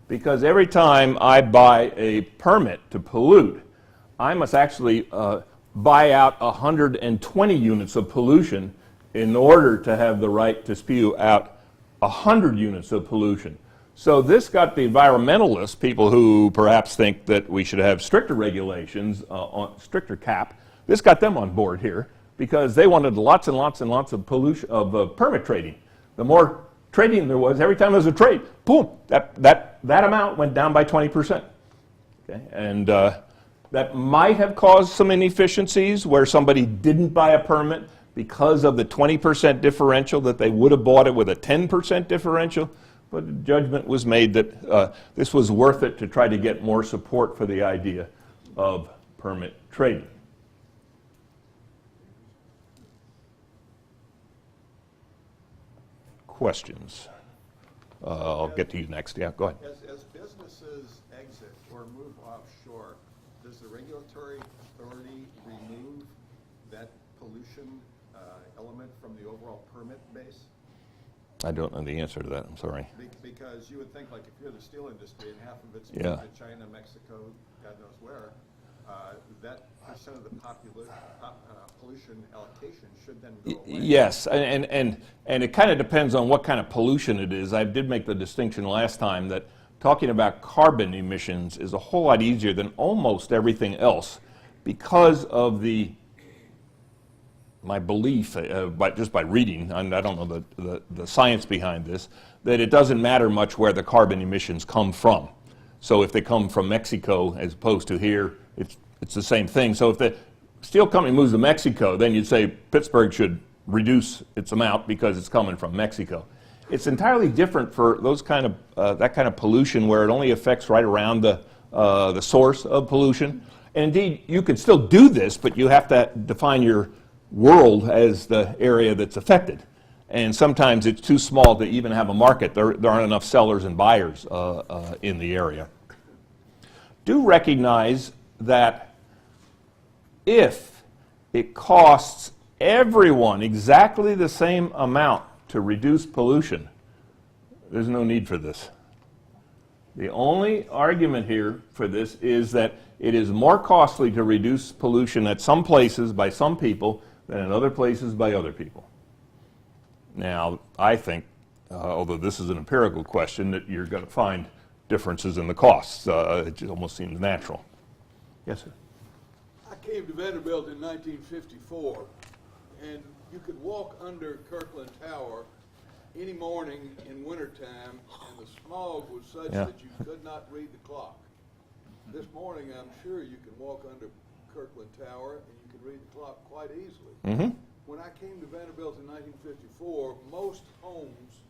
[SPEAKER 1] Because every time I buy a permit to pollute, I must actually buy out 120 units of pollution in order to have the right to spew out 100 units of pollution. So this got the environmentalists, people who perhaps think that we should have stricter regulations, stricter cap, this got them on board here because they wanted lots and lots and lots of pollution, of permit trading. The more trading there was, every time there was a trade, boom, that amount went down by 20%. Okay? And that might have caused some inefficiencies where somebody didn't buy a permit because of the 20% differential that they would have bought it with a 10% differential. But the judgment was made that this was worth it to try to get more support for the idea of permit trading. Questions? I'll get to you next. Yeah, go ahead.
[SPEAKER 5] As businesses exit or move offshore, does the regulatory authority remove that pollution element from the overall permit base?
[SPEAKER 1] I don't know the answer to that. I'm sorry.
[SPEAKER 5] Because you would think, like, if you're the steel industry and half of it's
[SPEAKER 1] Yeah.
[SPEAKER 5] moved to China, Mexico, God knows where, that percent of the pollution allocation should then go away.
[SPEAKER 1] Yes, and it kind of depends on what kind of pollution it is. I did make the distinction last time that talking about carbon emissions is a whole lot easier than almost everything else because of my belief, just by reading, and I don't know the science behind this, that it doesn't matter much where the carbon emissions come from. So if they come from Mexico as opposed to here, it's the same thing. So if the steel company moves to Mexico, then you'd say Pittsburgh should reduce its amount because it's coming from Mexico. It's entirely different for those kind of that kind of pollution where it only affects right around the source of pollution. And indeed, you could still do this, but you have to define your world as the area that's affected. And sometimes it's too small to even have a market. There aren't enough sellers and buyers in the area. Do recognize that if it costs everyone exactly the same amount to reduce pollution, there's no need for this. The only argument here for this is that it is more costly to reduce pollution at some places by some people than in other places by other people. Now, I think, although this is an empirical question, that you're going to find differences in the costs. It almost seems natural. Yes, sir.
[SPEAKER 6] I came to Vanderbilt in 1954, and you could walk under Kirkland Tower any morning in wintertime, and the smog was such
[SPEAKER 1] Yeah.
[SPEAKER 6] that you could not read the clock. This morning, I'm sure you can walk under Kirkland Tower and you can read the clock quite easily.
[SPEAKER 1] Mm-hmm.
[SPEAKER 6] When I came to Vanderbilt in 1954, most homes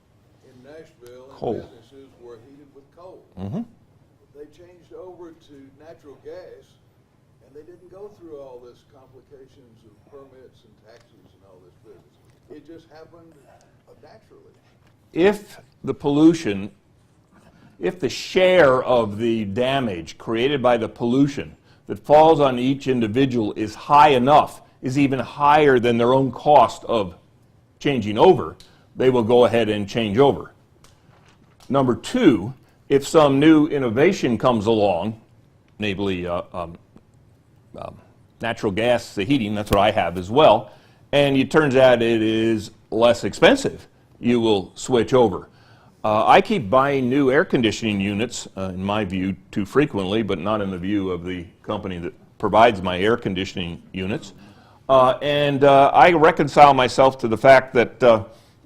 [SPEAKER 6] in Nashville and
[SPEAKER 1] Coal.
[SPEAKER 6] businesses were heated with coal.
[SPEAKER 1] Mm-hmm.
[SPEAKER 6] They changed over to natural gas, and they didn't go through all this complications of permits and taxes and all this business. It just happened naturally.
[SPEAKER 1] If the pollution, if the share of the damage created by the pollution that falls on each individual is high enough, is even higher than their own cost of changing over, they will go ahead and change over. Number two, if some new innovation comes along, namely natural gas heating, that's what I have as well, and it turns out it is less expensive, you will switch over. I keep buying new air conditioning units, in my view, too frequently, but not in the view of the company that provides my air conditioning units. And I reconcile myself to the fact that,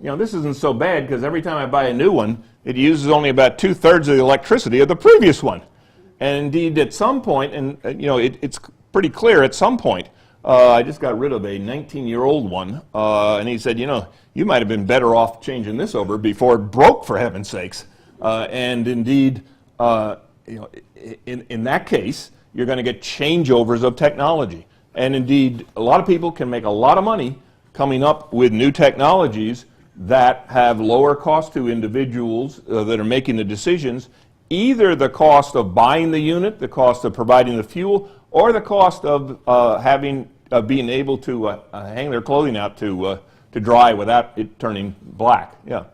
[SPEAKER 1] this isn't so bad, because every time I buy a new one, it uses only about 2/3 of the electricity of the previous one. And indeed, at some point, and it's pretty clear at some point, I just got rid of a 19-year-old one, and he said, you might have been better off changing this over before it broke, for heaven's sakes. And indeed, in that case, you're going to get changeovers of technology. And indeed, a lot of people can make a lot of money coming up with new technologies that have lower cost to individuals that are making the decisions, either the cost of buying the unit, the cost of providing the fuel, or the cost of being able to hang their clothing out to dry without it turning black. Yeah.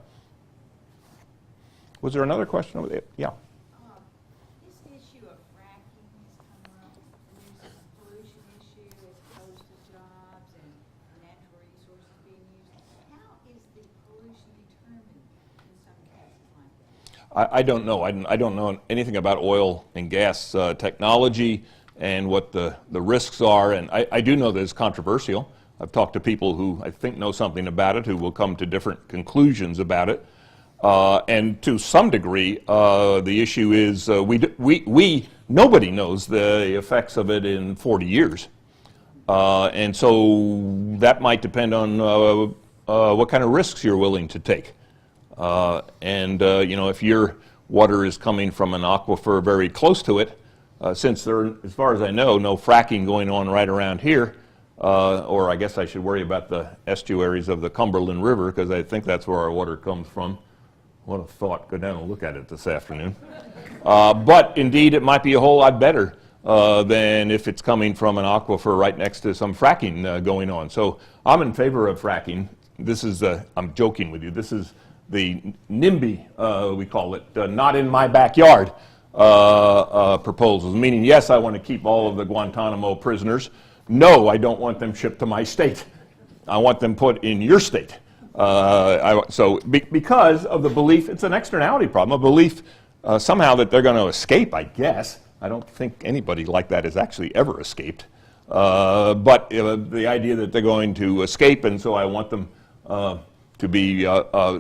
[SPEAKER 1] Was there another question over there? Yeah.
[SPEAKER 7] This issue of fracking has come up. There's a pollution issue as opposed to jobs and natural resources being used. How is the pollution determined in some cases like that?
[SPEAKER 1] I don't know. I don't know anything about oil and gas technology and what the risks are. And I do know that it's controversial. I've talked to people who I think know something about it who will come to different conclusions about it. And to some degree, the issue is nobody knows the effects of it in 40 years. And so that might depend on what kind of risks you're willing to take. If your water is coming from an aquifer very close to it, since there, as far as I know, no fracking going on right around here, or I guess I should worry about the estuaries of the Cumberland River, because I think that's where our water comes from. What a thought. Go down and look at it this afternoon. But indeed, it might be a whole lot better than if it's coming from an aquifer right next to some fracking going on. So I'm in favor of fracking. This is, I'm joking with you, this is the NIMBY, we call it, not in my backyard proposals, meaning yes, I want to keep all of the Guantanamo prisoners. No, I don't want them shipped to my state. I want them put in your state. Because of the belief, it's an externality problem, a belief somehow that they're going to escape, I guess. I don't think anybody like that has actually ever escaped. But the idea that they're going to escape, and so I want them to be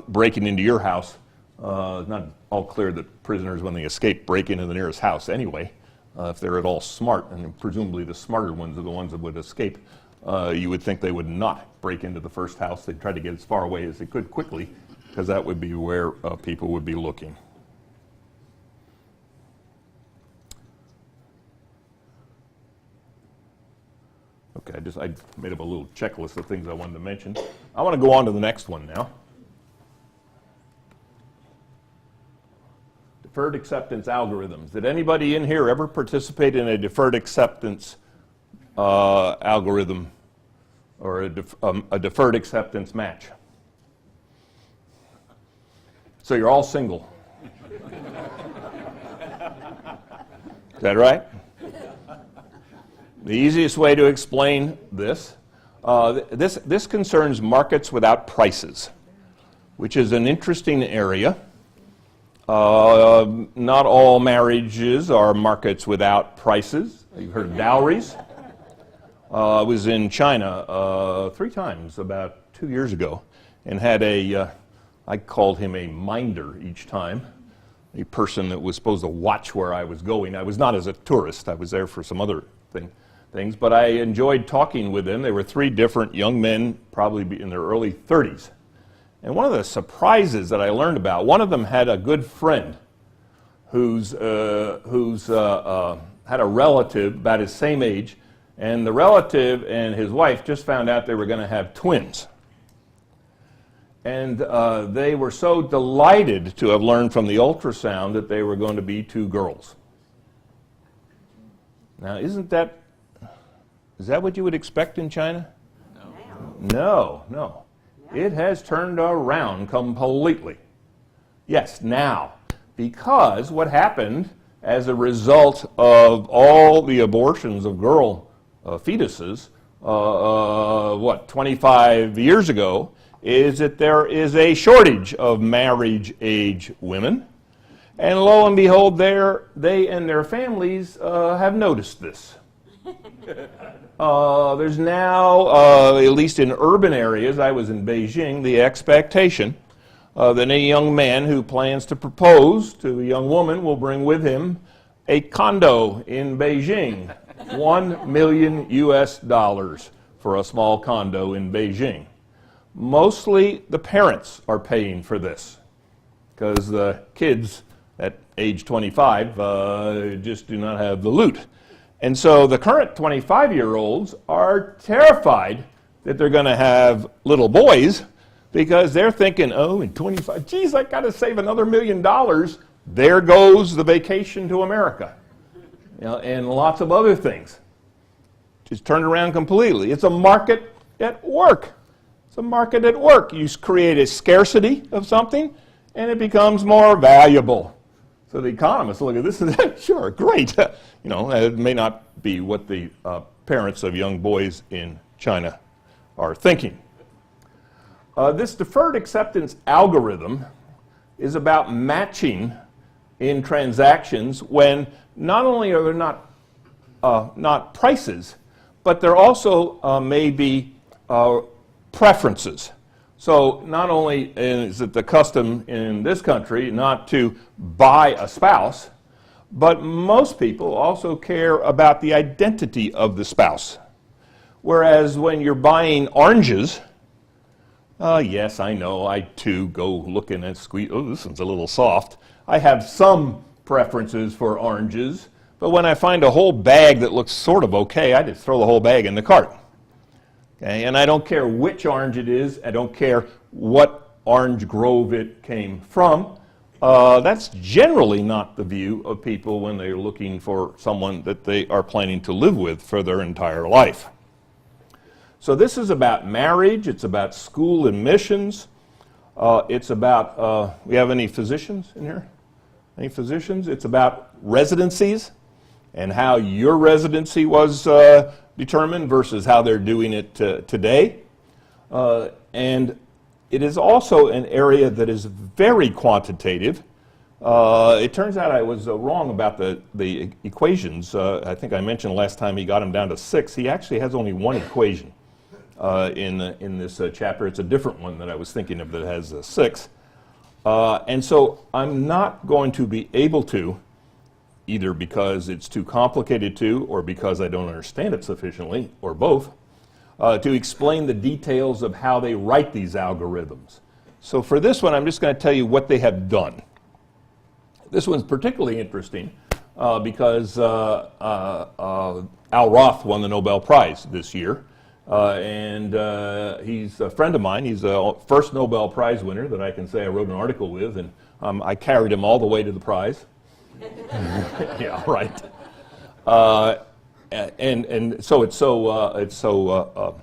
[SPEAKER 1] breaking into your house. It's not all clear that prisoners, when they escape, break into the nearest house anyway. If they're at all smart, and presumably the smarter ones are the ones that would escape, you would think they would not break into the first house. They'd try to get as far away as they could quickly, because that would be where people would be looking. Okay, I made up a little checklist of things I wanted to mention. I want to go on to the next one now. Deferred acceptance algorithms. Did anybody in here ever participate in a deferred acceptance algorithm or a deferred acceptance match? So you're all single. Is that right? The easiest way to explain this This concerns markets without prices, which is an interesting area. Not all marriages are markets without prices. You've heard of dowries. I was in China 3 times about 2 years ago and had I called him a minder each time, a person that was supposed to watch where I was going. I was not as a tourist. I was there for some other things, but I enjoyed talking with them. They were 3 different young men, probably in their early 30s. And one of the surprises that I learned about, one of them had a good friend who's had a relative about his same age, and the relative and his wife just found out they were going to have twins. And they were so delighted to have learned from the ultrasound that they were going to be 2 girls. Now, is that what you would expect in China? No. It has turned around completely. Yes, now, because what happened as a result of all the abortions of girl fetuses, 25 years ago, is that there is a shortage of marriage-age women. And lo and behold, they and their families have noticed this. There's now, at least in urban areas, I was in Beijing, the expectation that a young man who plans to propose to a young woman will bring with him a condo in Beijing. $1 million for a small condo in Beijing. Mostly the parents are paying for this because the kids at age 25 just do not have the loot. And so the current 25-year-olds are terrified that they're going to have little boys because they're thinking, oh, in 25, geez, I got to save another $1 million. There goes the vacation to America, and lots of other things. Just turned around completely. It's a market at work. It's a market at work. You create a scarcity of something, and it becomes more valuable. So the economists look at this and say, sure, great. It may not be what the parents of young boys in China are thinking. This deferred acceptance algorithm is about matching in transactions when not only are there not prices, but there also may be preferences. So not only is it the custom in this country not to buy a spouse, but most people also care about the identity of the spouse. Whereas when you're buying oranges, yes, I know, I too go looking and squeeze, oh, this one's a little soft. I have some preferences for oranges, but when I find a whole bag that looks sort of okay, I just throw the whole bag in the cart. Okay, and I don't care which orange it is. I don't care what orange grove it came from. That's generally not the view of people when they're looking for someone that they are planning to live with for their entire life. So this is about marriage. It's about school admissions. It's about, we have any physicians in here? Any physicians? It's about residencies and how your residency was determined versus how they're doing it today. And it is also an area that is very quantitative. It turns out I was wrong about the equations. I think I mentioned last time he got them down to 6. He actually has only 1 equation in this chapter. It's a different one that I was thinking of that has 6. And so I'm not going to be able to, either because it's too complicated to, or because I don't understand it sufficiently, or both, to explain the details of how they write these algorithms. So for this one, I'm just going to tell you what they have done. This one's particularly interesting because Al Roth won the Nobel Prize this year. And he's a friend of mine. He's the first Nobel Prize winner that I can say I wrote an article with, and I carried him all the way to the prize. Yeah, right. And so it's so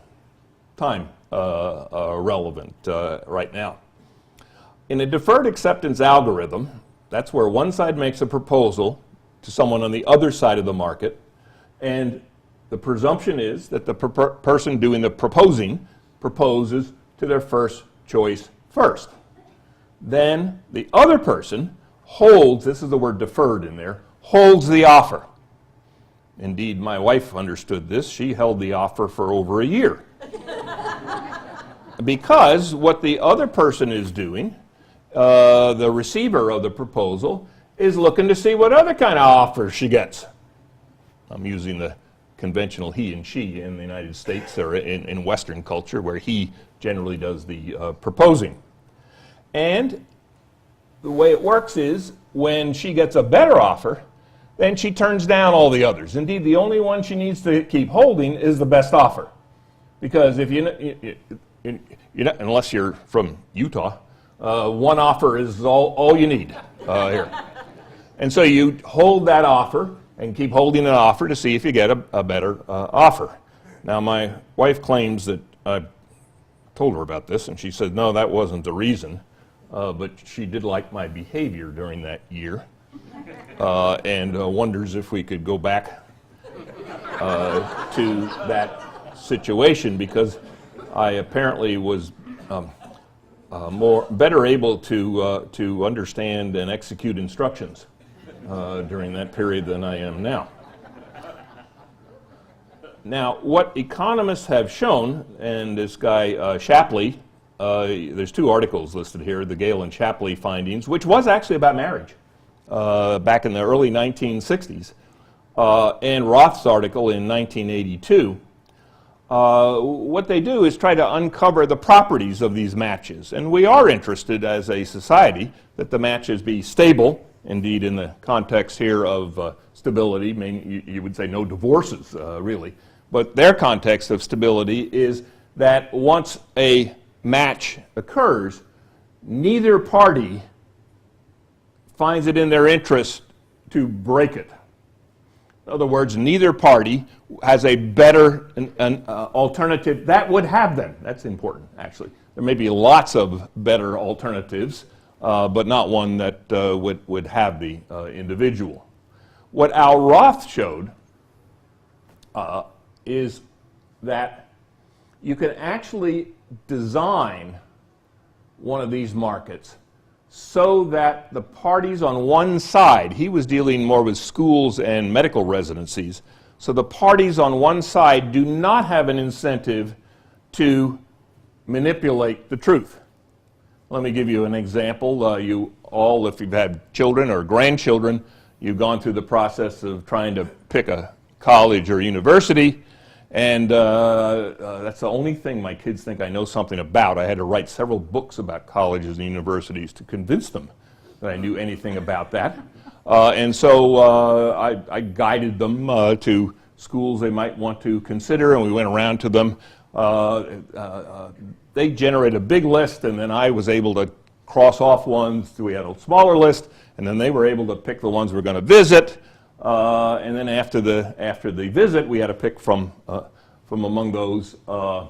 [SPEAKER 1] time relevant right now. In a deferred acceptance algorithm, that's where one side makes a proposal to someone on the other side of the market, and the presumption is that the person doing the proposing proposes to their first choice first. Then the other person holds, this is the word deferred in there, holds the offer. Indeed, my wife understood this. She held the offer for over a year. Because what the other person is doing, the receiver of the proposal, is looking to see what other kind of offers she gets. I'm using the conventional he and she in the United States, or in Western culture, where he generally does the proposing. And the way it works is, when she gets a better offer, then she turns down all the others. Indeed, the only one she needs to keep holding is the best offer. Because if unless you're from Utah, one offer is all you need here. And so you hold that offer and keep holding an offer to see if you get a better offer. Now, my wife claims that I told her about this, and she said, no, that wasn't the reason. But she did like my behavior during that year, and wonders if we could go back to that situation, because I apparently was better able to understand and execute instructions during that period than I am now. Now, what economists have shown, and this guy Shapley, there's two articles listed here, the Gale and Shapley findings, which was actually about marriage back in the early 1960s, and Roth's article in 1982. What they do is try to uncover the properties of these matches. And we are interested as a society that the matches be stable. Indeed, in the context here of stability, you would say no divorces, really. But their context of stability is that once a match occurs, neither party finds it in their interest to break it. In other words, neither party has a better alternative that would have them. That's important, actually. There may be lots of better alternatives, but not one that would have the individual. What Al Roth showed is that you can actually design one of these markets so that the parties on one side, he was dealing more with schools and medical residencies, so the parties on one side do not have an incentive to manipulate the truth. Let me give you an example. You all, if you've had children or grandchildren, you've gone through the process of trying to pick a college or university, and that's the only thing my kids think I know something about. I had to write several books about colleges and universities to convince them that I knew anything about that. And so I guided them to schools they might want to consider, and we went around to them. They generated a big list, and then I was able to cross off ones. We had a smaller list, and then they were able to pick the ones we're going to visit. And then after the visit, we had to pick from among those on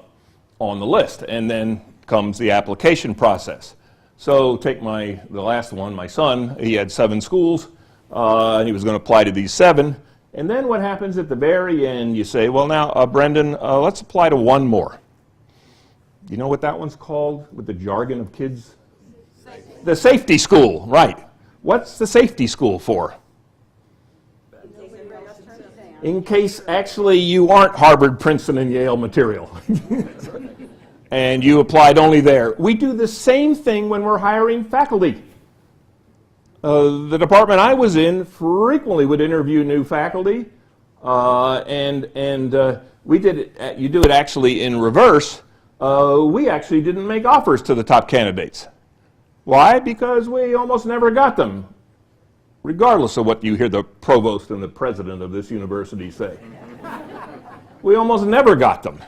[SPEAKER 1] the list. And then comes the application process. So take the last one, my son. He had 7 schools, and he was going to apply to these 7. And then what happens at the very end? You say, well, now, Brendan, let's apply to one more. You know what that one's called with the jargon of kids? The safety school, right. What's the safety school for? In case actually you aren't Harvard, Princeton, and Yale material. And you applied only there. We do the same thing when we're hiring faculty. The department I was in frequently would interview new faculty, and we did it. You do it actually in reverse. We actually didn't make offers to the top candidates. Why? Because we almost never got them, regardless of what you hear the provost and the president of this university say. We almost never got them.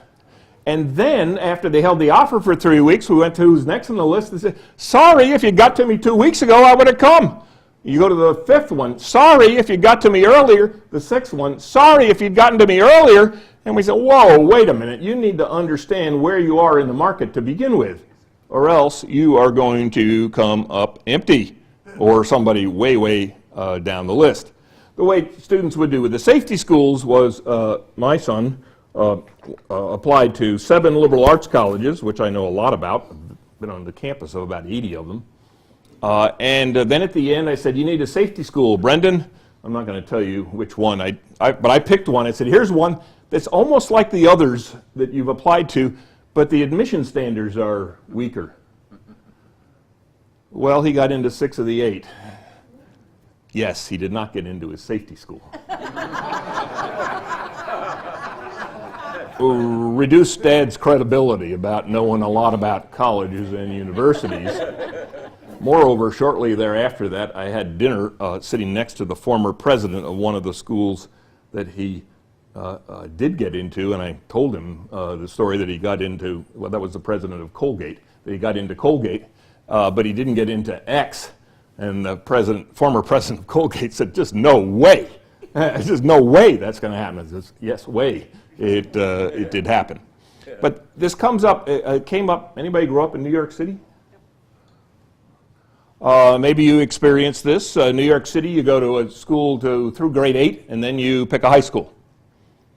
[SPEAKER 1] And then, after they held the offer for 3 weeks, we went to who's next on the list and said, sorry, if you got to me 2 weeks ago, I would have come. You go to the 5th one, sorry, if you got to me earlier. The 6th one, sorry, if you'd gotten to me earlier. And we said, whoa, wait a minute, you need to understand where you are in the market to begin with, or else you are going to come up empty, or somebody way, way down the list. the way students would do with the safety schools was my son applied to 7 liberal arts colleges, which I know a lot about. I've been on the campus of about 80 of them. And then at the end I said, you need a safety school, Brendan. I'm not going to tell you which one, but I picked one. I said, here's one that's almost like the others that you've applied to, but the admission standards are weaker. Well, he got into 6 of the 8. Yes, he did not get into his safety school. Reduced Dad's credibility about knowing a lot about colleges and universities. Moreover, shortly thereafter that, I had dinner sitting next to the former president of one of the schools that he did get into, and I told him the story that he got into. Well, that was the president of Colgate, that he got into Colgate, but he didn't get into X. And the former president of Colgate said, just no way. There's just no way that's going to happen. I said, yes, way. It did happen. But this came up, anybody grew up in New York City? Maybe you experienced this. New York City, you go to a school through grade 8, and then you pick a high school.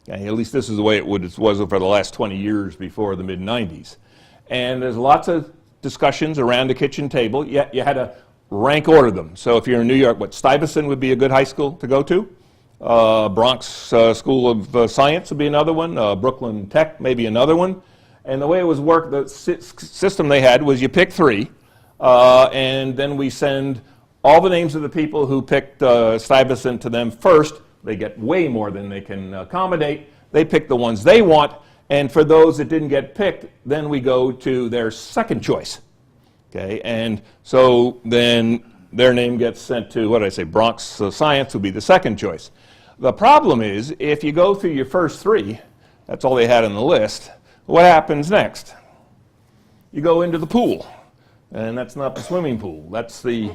[SPEAKER 1] Okay, at least this is the way it was for the last 20 years before the mid-90s. And there's lots of discussions around the kitchen table. You had to rank order them. So if you're in New York, Stuyvesant would be a good high school to go to. Bronx School of Science would be another one. Brooklyn Tech, maybe another one. And the way it was worked, the system they had was you pick 3, and then we send all the names of the people who picked Stuyvesant to them first. They get way more than they can accommodate. They pick the ones they want, and for those that didn't get picked, then we go to their second choice. Okay, and so then their name gets sent to, what did I say, Bronx Science would be the second choice. The problem is, if you go through your first 3, that's all they had on the list, what happens next? You go into the pool, and that's not the swimming pool. That's the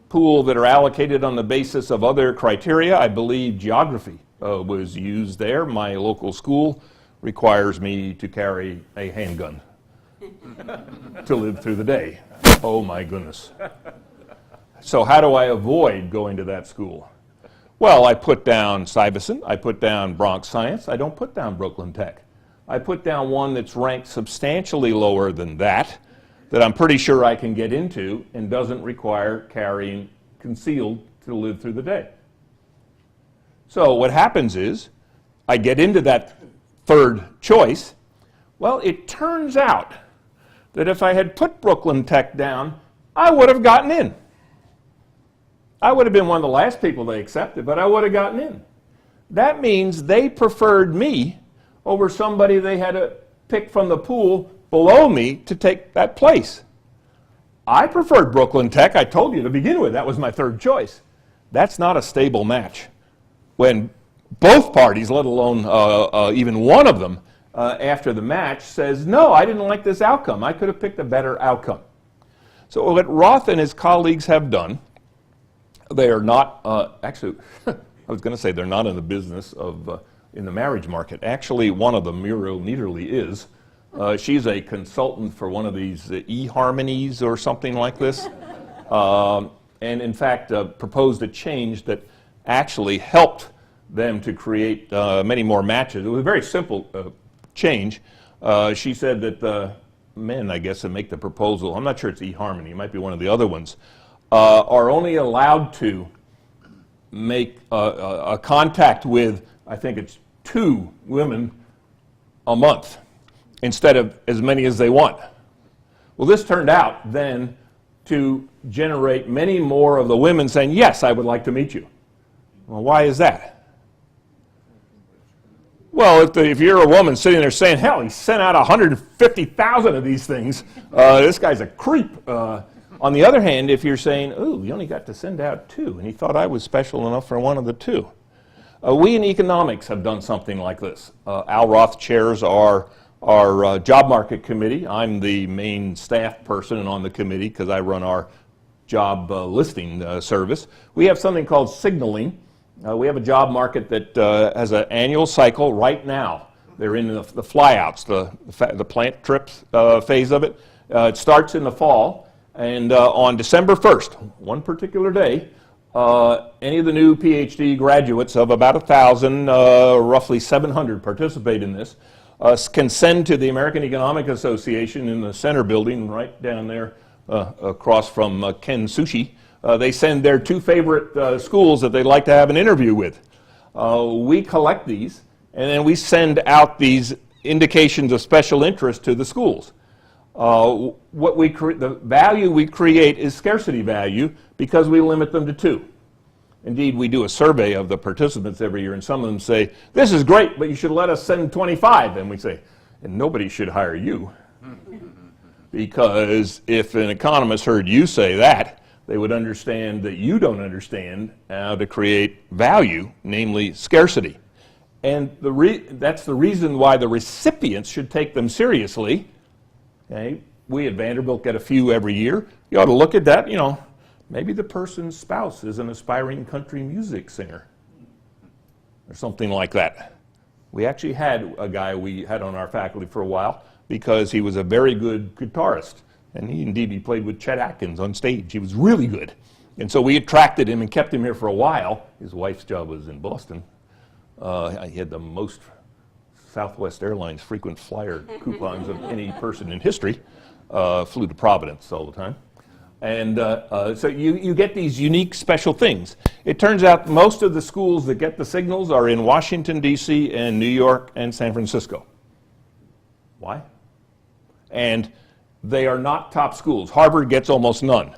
[SPEAKER 1] pool that are allocated on the basis of other criteria. I believe geography was used there. My local school requires me to carry a handgun to live through the day. Oh my goodness. So how do I avoid going to that school? Well, I put down Stuyvesant, I put down Bronx Science, I don't put down Brooklyn Tech. I put down one that's ranked substantially lower than that I'm pretty sure I can get into and doesn't require carrying concealed to live through the day. So what happens is, I get into that third choice. Well, it turns out that if I had put Brooklyn Tech down, I would have gotten in. I would have been one of the last people they accepted, but I would have gotten in. That means they preferred me over somebody they had to pick from the pool below me to take that place. I preferred Brooklyn Tech. I told you to begin with, that was my third choice. That's not a stable match. When both parties, let alone even one of them, after the match says, no, I didn't like this outcome. I could have picked a better outcome. So what Roth and his colleagues have done, they are not, actually, I was going to say they're not in the business of, in the marriage market. Actually, one of them, Muriel Niederle, is. She's a consultant for one of these eHarmonies or something like this. And in fact, proposed a change that actually helped them to create many more matches. It was a very simple change. She said that the men, I guess, that make the proposal, I'm not sure it's eHarmony, it might be one of the other ones, are only allowed to make a contact with, I think it's 2 women a month instead of as many as they want. Well, this turned out then to generate many more of the women saying, yes, I would like to meet you. Well, why is that? Well, if you're a woman sitting there saying, hell, he sent out 150,000 of these things, this guy's a creep. On the other hand, if you're saying, ooh, you only got to send out 2, and he thought I was special enough for one of the 2. We in economics have done something like this. Al Roth chairs our job market committee. I'm the main staff person on the committee because I run our job listing service. We have something called signaling. We have a job market that has an annual cycle right now. They're in the flyouts, the plant trips phase of it. It starts in the fall, and on December 1st, one particular day, Any of the new PhD graduates, of about 1,000, roughly 700 participate in this, can send to the American Economic Association in the center building right down there across from Ken Sushi. They send their 2 favorite schools that they'd like to have an interview with. We collect these, and then we send out these indications of special interest to the schools. The value we create is scarcity value because we limit them to 2. Indeed, we do a survey of the participants every year, and some of them say, "This is great, but you should let us send 25." And we say, "And nobody should hire you." Because if an economist heard you say that, they would understand that you don't understand how to create value, namely scarcity. And that's the reason why the recipients should take them seriously. Okay? We at Vanderbilt get a few every year. You ought to look at that, maybe the person's spouse is an aspiring country music singer or something like that. We actually had a guy we had on our faculty for a while because he was a very good guitarist. And he played with Chet Atkins on stage. He was really good. And so we attracted him and kept him here for a while. His wife's job was in Boston. He had the most Southwest Airlines frequent flyer coupons of any person in history. Flew to Providence all the time. And so you get these unique special things. It turns out most of the schools that get the signals are in Washington, D.C., and New York, and San Francisco. Why? And they are not top schools. Harvard gets almost none.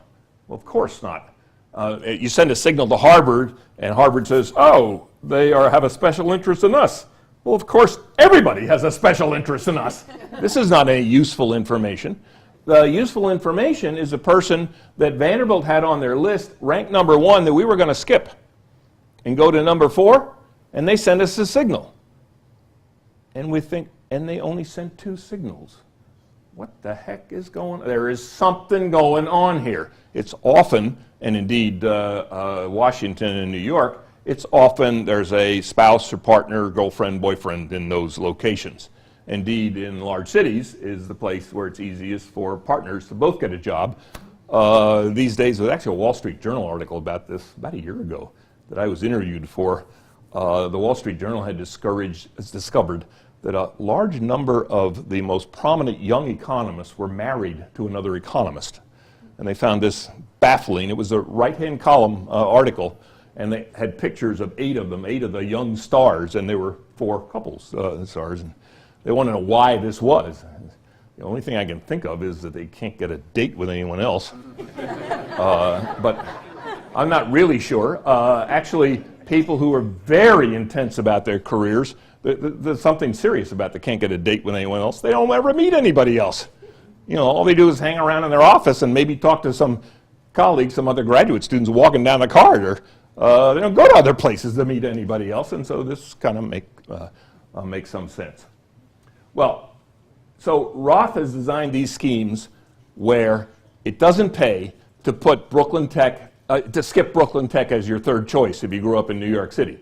[SPEAKER 1] Well, of course not. You send a signal to Harvard, and Harvard says, "Oh, they have a special interest in us." Well, of course, everybody has a special interest in us. This is not any useful information. The useful information is a person that Vanderbilt had on their list, ranked number 1, that we were going to skip and go to number 4, and they send us a signal. And we think, and they only sent 2 signals. What the heck is going on? There is something going on here. It's often, and indeed Washington and New York, it's often there's a spouse or partner, girlfriend, boyfriend in those locations. Indeed, in large cities is the place where it's easiest for partners to both get a job. These days, there's actually a Wall Street Journal article about this about a year ago that I was interviewed for. The Wall Street Journal had discovered that a large number of the most prominent young economists were married to another economist. And they found this baffling. It was a right-hand column article, and they had pictures of 8 of them, 8 of the young stars, and there were 4 couples, stars. And they want to know why this was. The only thing I can think of is that they can't get a date with anyone else. But I'm not really sure. Actually, people who are very intense about their careers, there's something serious about they can't get a date with anyone else. They don't ever meet anybody else. All they do is hang around in their office and maybe talk to some colleagues, some other graduate students walking down the corridor. They don't go to other places to meet anybody else, and so this kind of makes some sense. Well, so Roth has designed these schemes where it doesn't pay to put Brooklyn Tech, to skip Brooklyn Tech as your 3rd choice if you grew up in New York City.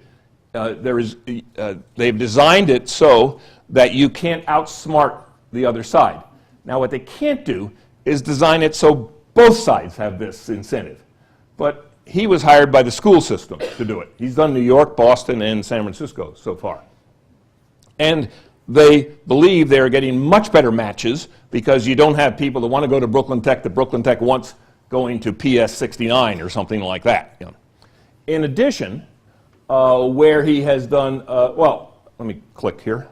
[SPEAKER 1] They've designed it so that you can't outsmart the other side. Now, what they can't do is design it so both sides have this incentive. But he was hired by the school system to do it. He's done New York, Boston, and San Francisco so far. And they believe they're getting much better matches because you don't have people that want to go to Brooklyn Tech that Brooklyn Tech wants going to PS 69 or something like that. In addition, where he has done, well, let me click here.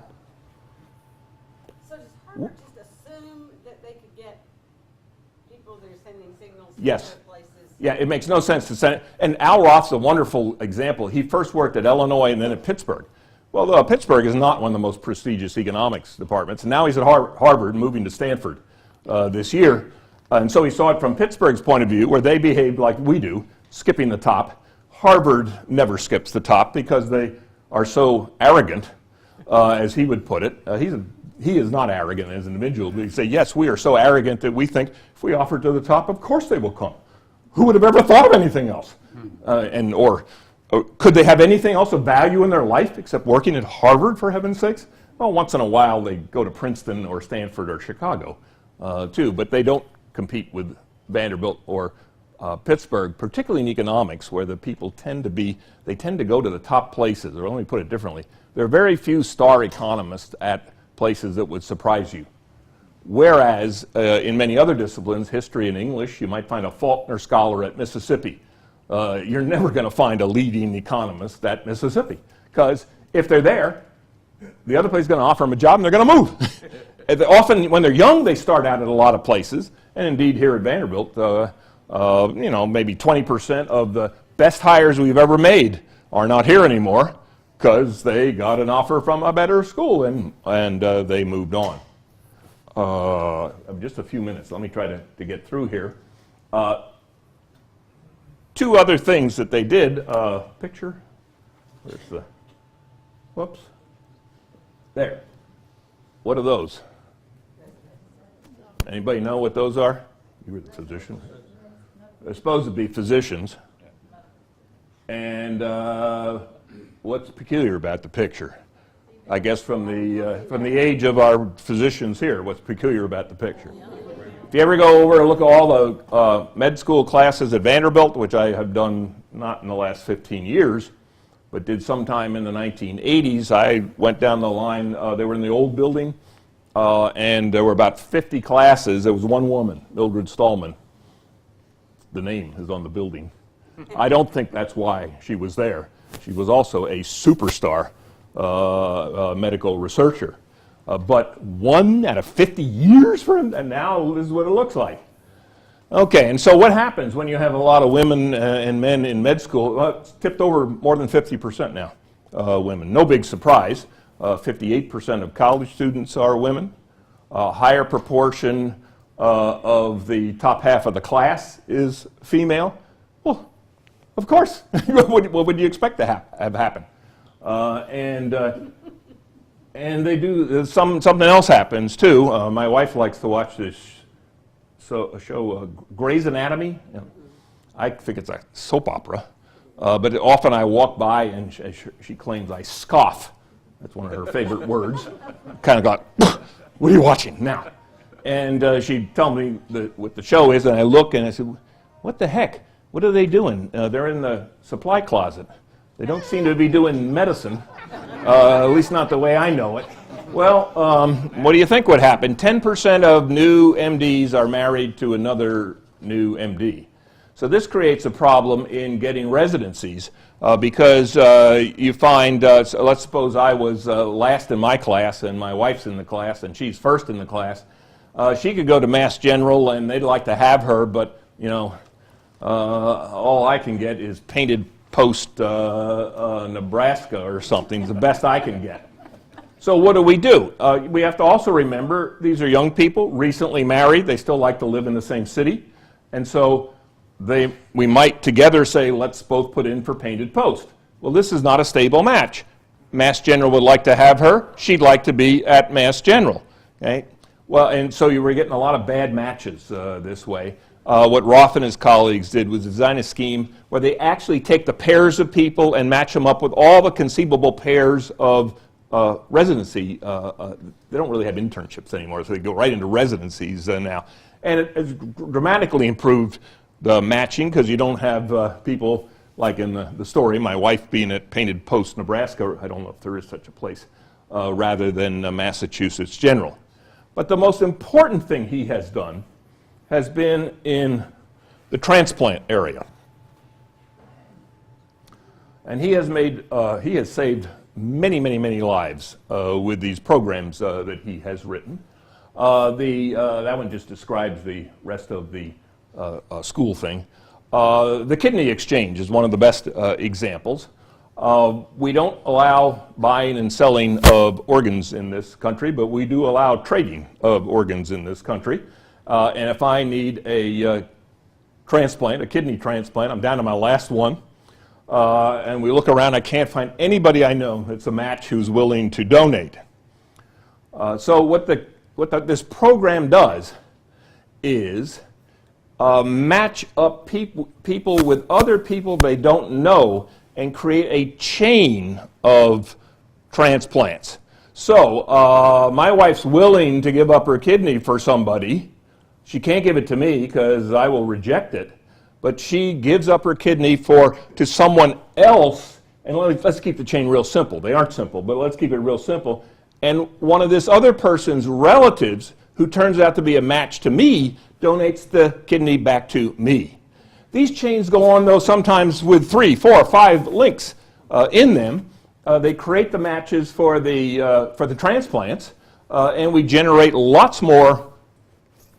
[SPEAKER 3] So does Harvard just assume that they could get people that are sending signals to
[SPEAKER 1] Yes.
[SPEAKER 3] other places?
[SPEAKER 1] Yeah, it makes no sense to send it. And Al Roth's a wonderful example. He first worked at Illinois and then at Pittsburgh. Well, Pittsburgh is not one of the most prestigious economics departments. And now he's at Harvard, moving to Stanford this year. And so he saw it from Pittsburgh's point of view, where they behaved like we do, skipping the top. Harvard never skips the top because they are so arrogant, as he would put it. He is not arrogant as an individual, but he'd say, yes, we are so arrogant that we think if we offer to the top, of course they will come. Who would have ever thought of anything else? Or could they have anything else of value in their life except working at Harvard, for heaven's sakes? Well, once in a while they go to Princeton or Stanford or Chicago, too, but they don't compete with Vanderbilt or Pittsburgh, particularly in economics, where the people tend to go to the top places, or let me put it differently. There are very few star economists at places that would surprise you. Whereas in many other disciplines, history and English, you might find a Faulkner scholar at Mississippi. You're never going to find a leading economist at Mississippi, because if they're there, the other place is going to offer them a job and they're going to move. Often when they're young, they start out at a lot of places, and indeed here at Vanderbilt, maybe 20% of the best hires we've ever made are not here anymore because they got an offer from a better school and they moved on. Just a few minutes. Let me try to get through here. Two other things that they did. Picture. Where's the? Whoops. There. What are those? Anybody know what those are? You were the physician. They're supposed to be physicians. And what's peculiar about the picture? I guess from the age of our physicians here, what's peculiar about the picture? If you ever go over and look at all the med school classes at Vanderbilt, which I have done not in the last 15 years, but did sometime in the 1980s, I went down the line. They were in the old building, and there were about 50 classes. There was one woman, Mildred Stallman. The name is on the building. I don't think that's why she was there. She was also a superstar medical researcher. But 1 out of 50 years for him, and now this is what it looks like. Okay, and so what happens when you have a lot of women and men in med school? Well, it's tipped over more than 50% now, women. No big surprise. 58% of college students are women. Higher proportion of the top half of the class is female. Well, of course. What would you expect to have happen? And they do something else happens too. My wife likes to watch this show, Grey's Anatomy. I think it's a soap opera, but often I walk by and she claims I scoff. That's one of her favorite words. Kind of got, what are you watching now? And she'd tell me what the show is, and I look and I said, what the heck? What are they doing? They're in the supply closet. They don't seem to be doing medicine, at least not the way I know it. Well, what do you think would happen? 10% of new MDs are married to another new MD. So this creates a problem in getting residencies because you find, so let's suppose I was last in my class and my wife's in the class and she's first in the class. She could go to Mass General and they'd like to have her, but all I can get is Painted Post Nebraska or something, the best I can get. So what do? We have to also remember these are young people, recently married, they still like to live in the same city, and so we might together say, let's both put in for Painted Post. Well, this is not a stable match. Mass General would like to have her, she'd like to be at Mass General. Okay? Well, and so you were getting a lot of bad matches this way. What Roth and his colleagues did was design a scheme where they actually take the pairs of people and match them up with all the conceivable pairs of residency. They don't really have internships anymore, so they go right into residencies now. And it has dramatically improved the matching because you don't have people like in the story, my wife being at Painted Post, Nebraska, I don't know if there is such a place, rather than Massachusetts General. But the most important thing he has done has been in the transplant area. And he has saved many, many, many lives with these programs that he has written. That one just describes the rest of the school thing. The kidney exchange is one of the best examples. We don't allow buying and selling of organs in this country, but we do allow trading of organs in this country. And if I need a transplant, a kidney transplant, I'm down to my last one, and we look around, I can't find anybody I know that's a match who's willing to donate. So what this program does is match up people with other people they don't know and create a chain of transplants. So my wife's willing to give up her kidney for somebody. She can't give it to me because I will reject it. but she gives up her kidney to someone else. And let's keep the chain real simple. They aren't simple, but let's keep it real simple. And one of this other person's relatives, who turns out to be a match to me, donates the kidney back to me. These chains go on, though, sometimes with 3, 4, 5 links in them. They create the matches for the transplants, and we generate lots more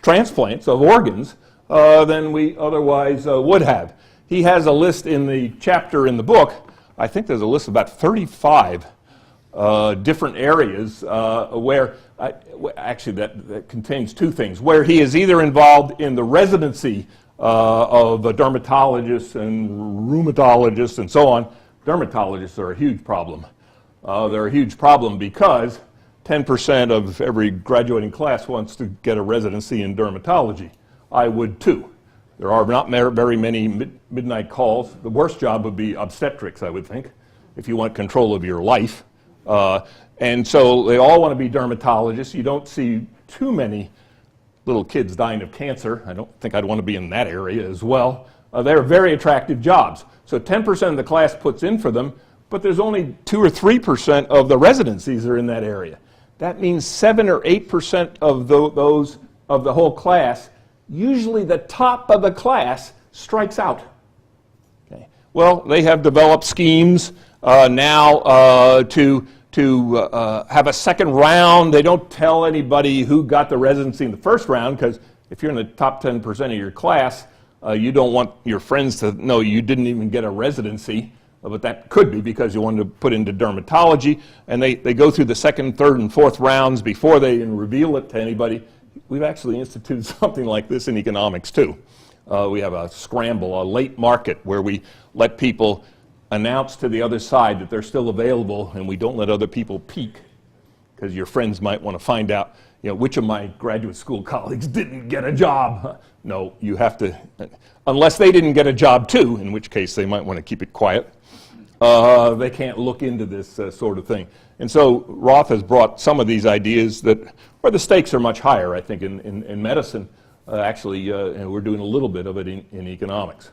[SPEAKER 1] transplants of organs than we otherwise would have. He has a list in the chapter in the book. I think there's a list of about 35 different areas where, actually that contains 2 things, where he is either involved in the residency of dermatologists and rheumatologists and so on. Dermatologists are a huge problem. They're a huge problem because 10% of every graduating class wants to get a residency in dermatology. I would too. There are not very many midnight calls. The worst job would be obstetrics, I would think, if you want control of your life. And so they all want to be dermatologists. You don't see too many little kids dying of cancer. I don't think I'd want to be in that area as well. They're very attractive jobs. So 10% of the class puts in for them, but there's only 2 or 3% of the residencies are in that area. That means 7 or 8% of those of the whole class, usually the top of the class, strikes out. Okay. Well, they have developed schemes now to have a second round. They don't tell anybody who got the residency in the first round, because if you're in the top 10% of your class, you don't want your friends to know you didn't even get a residency, but that could be because you wanted to put into dermatology, and they go through the second, third, and fourth rounds before they even reveal it to anybody. We've actually instituted something like this in economics too. We have a scramble, a late market, where we let people announce to the other side that they're still available, and we don't let other people peek, because your friends might want to find out, which of my graduate school colleagues didn't get a job. No, you have to, unless they didn't get a job too, in which case they might want to keep it quiet. They can't look into this sort of thing. And so Roth has brought some of these ideas where the stakes are much higher, I think, in medicine. Actually, and we're doing a little bit of it in economics.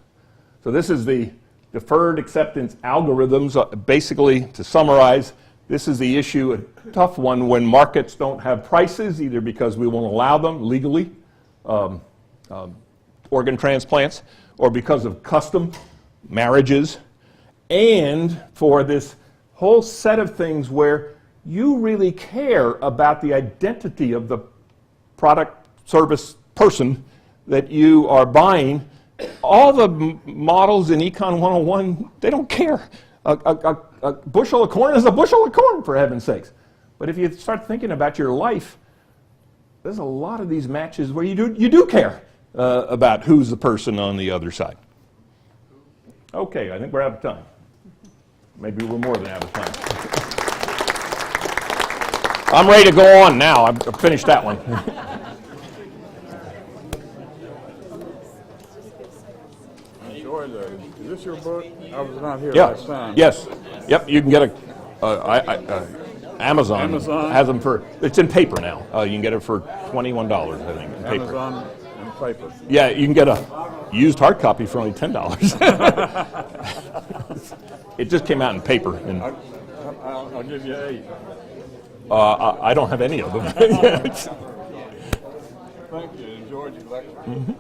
[SPEAKER 1] So this is the deferred acceptance algorithms. Basically, to summarize, this is the issue, a tough one, when markets don't have prices, either because we won't allow them legally, organ transplants, or because of custom, marriages, and for this whole set of things where you really care about the identity of the product, service, person that you are buying. All the models in Econ 101, they don't care. A bushel of corn is a bushel of corn, for heaven's sakes. But if you start thinking about your life, there's a lot of these matches where you do care about who's the person on the other side. Okay, I think we're out of time. Maybe we're more than out of time. I'm ready to go on now. I've finished that one.
[SPEAKER 2] George, is this your book? I was not here
[SPEAKER 1] Yeah.
[SPEAKER 2] last time.
[SPEAKER 1] Yes. Yep. You can get Amazon has them for. It's in paper now. You can get it for $21, I think, in paper.
[SPEAKER 2] Amazon and paper.
[SPEAKER 1] Yeah, you can get a used hard copy for only $10. It just came out in paper. And
[SPEAKER 2] I'll give you 8.
[SPEAKER 1] I don't have any of them.
[SPEAKER 2] Thank you. Enjoyed your lecture.
[SPEAKER 1] Mm-hmm.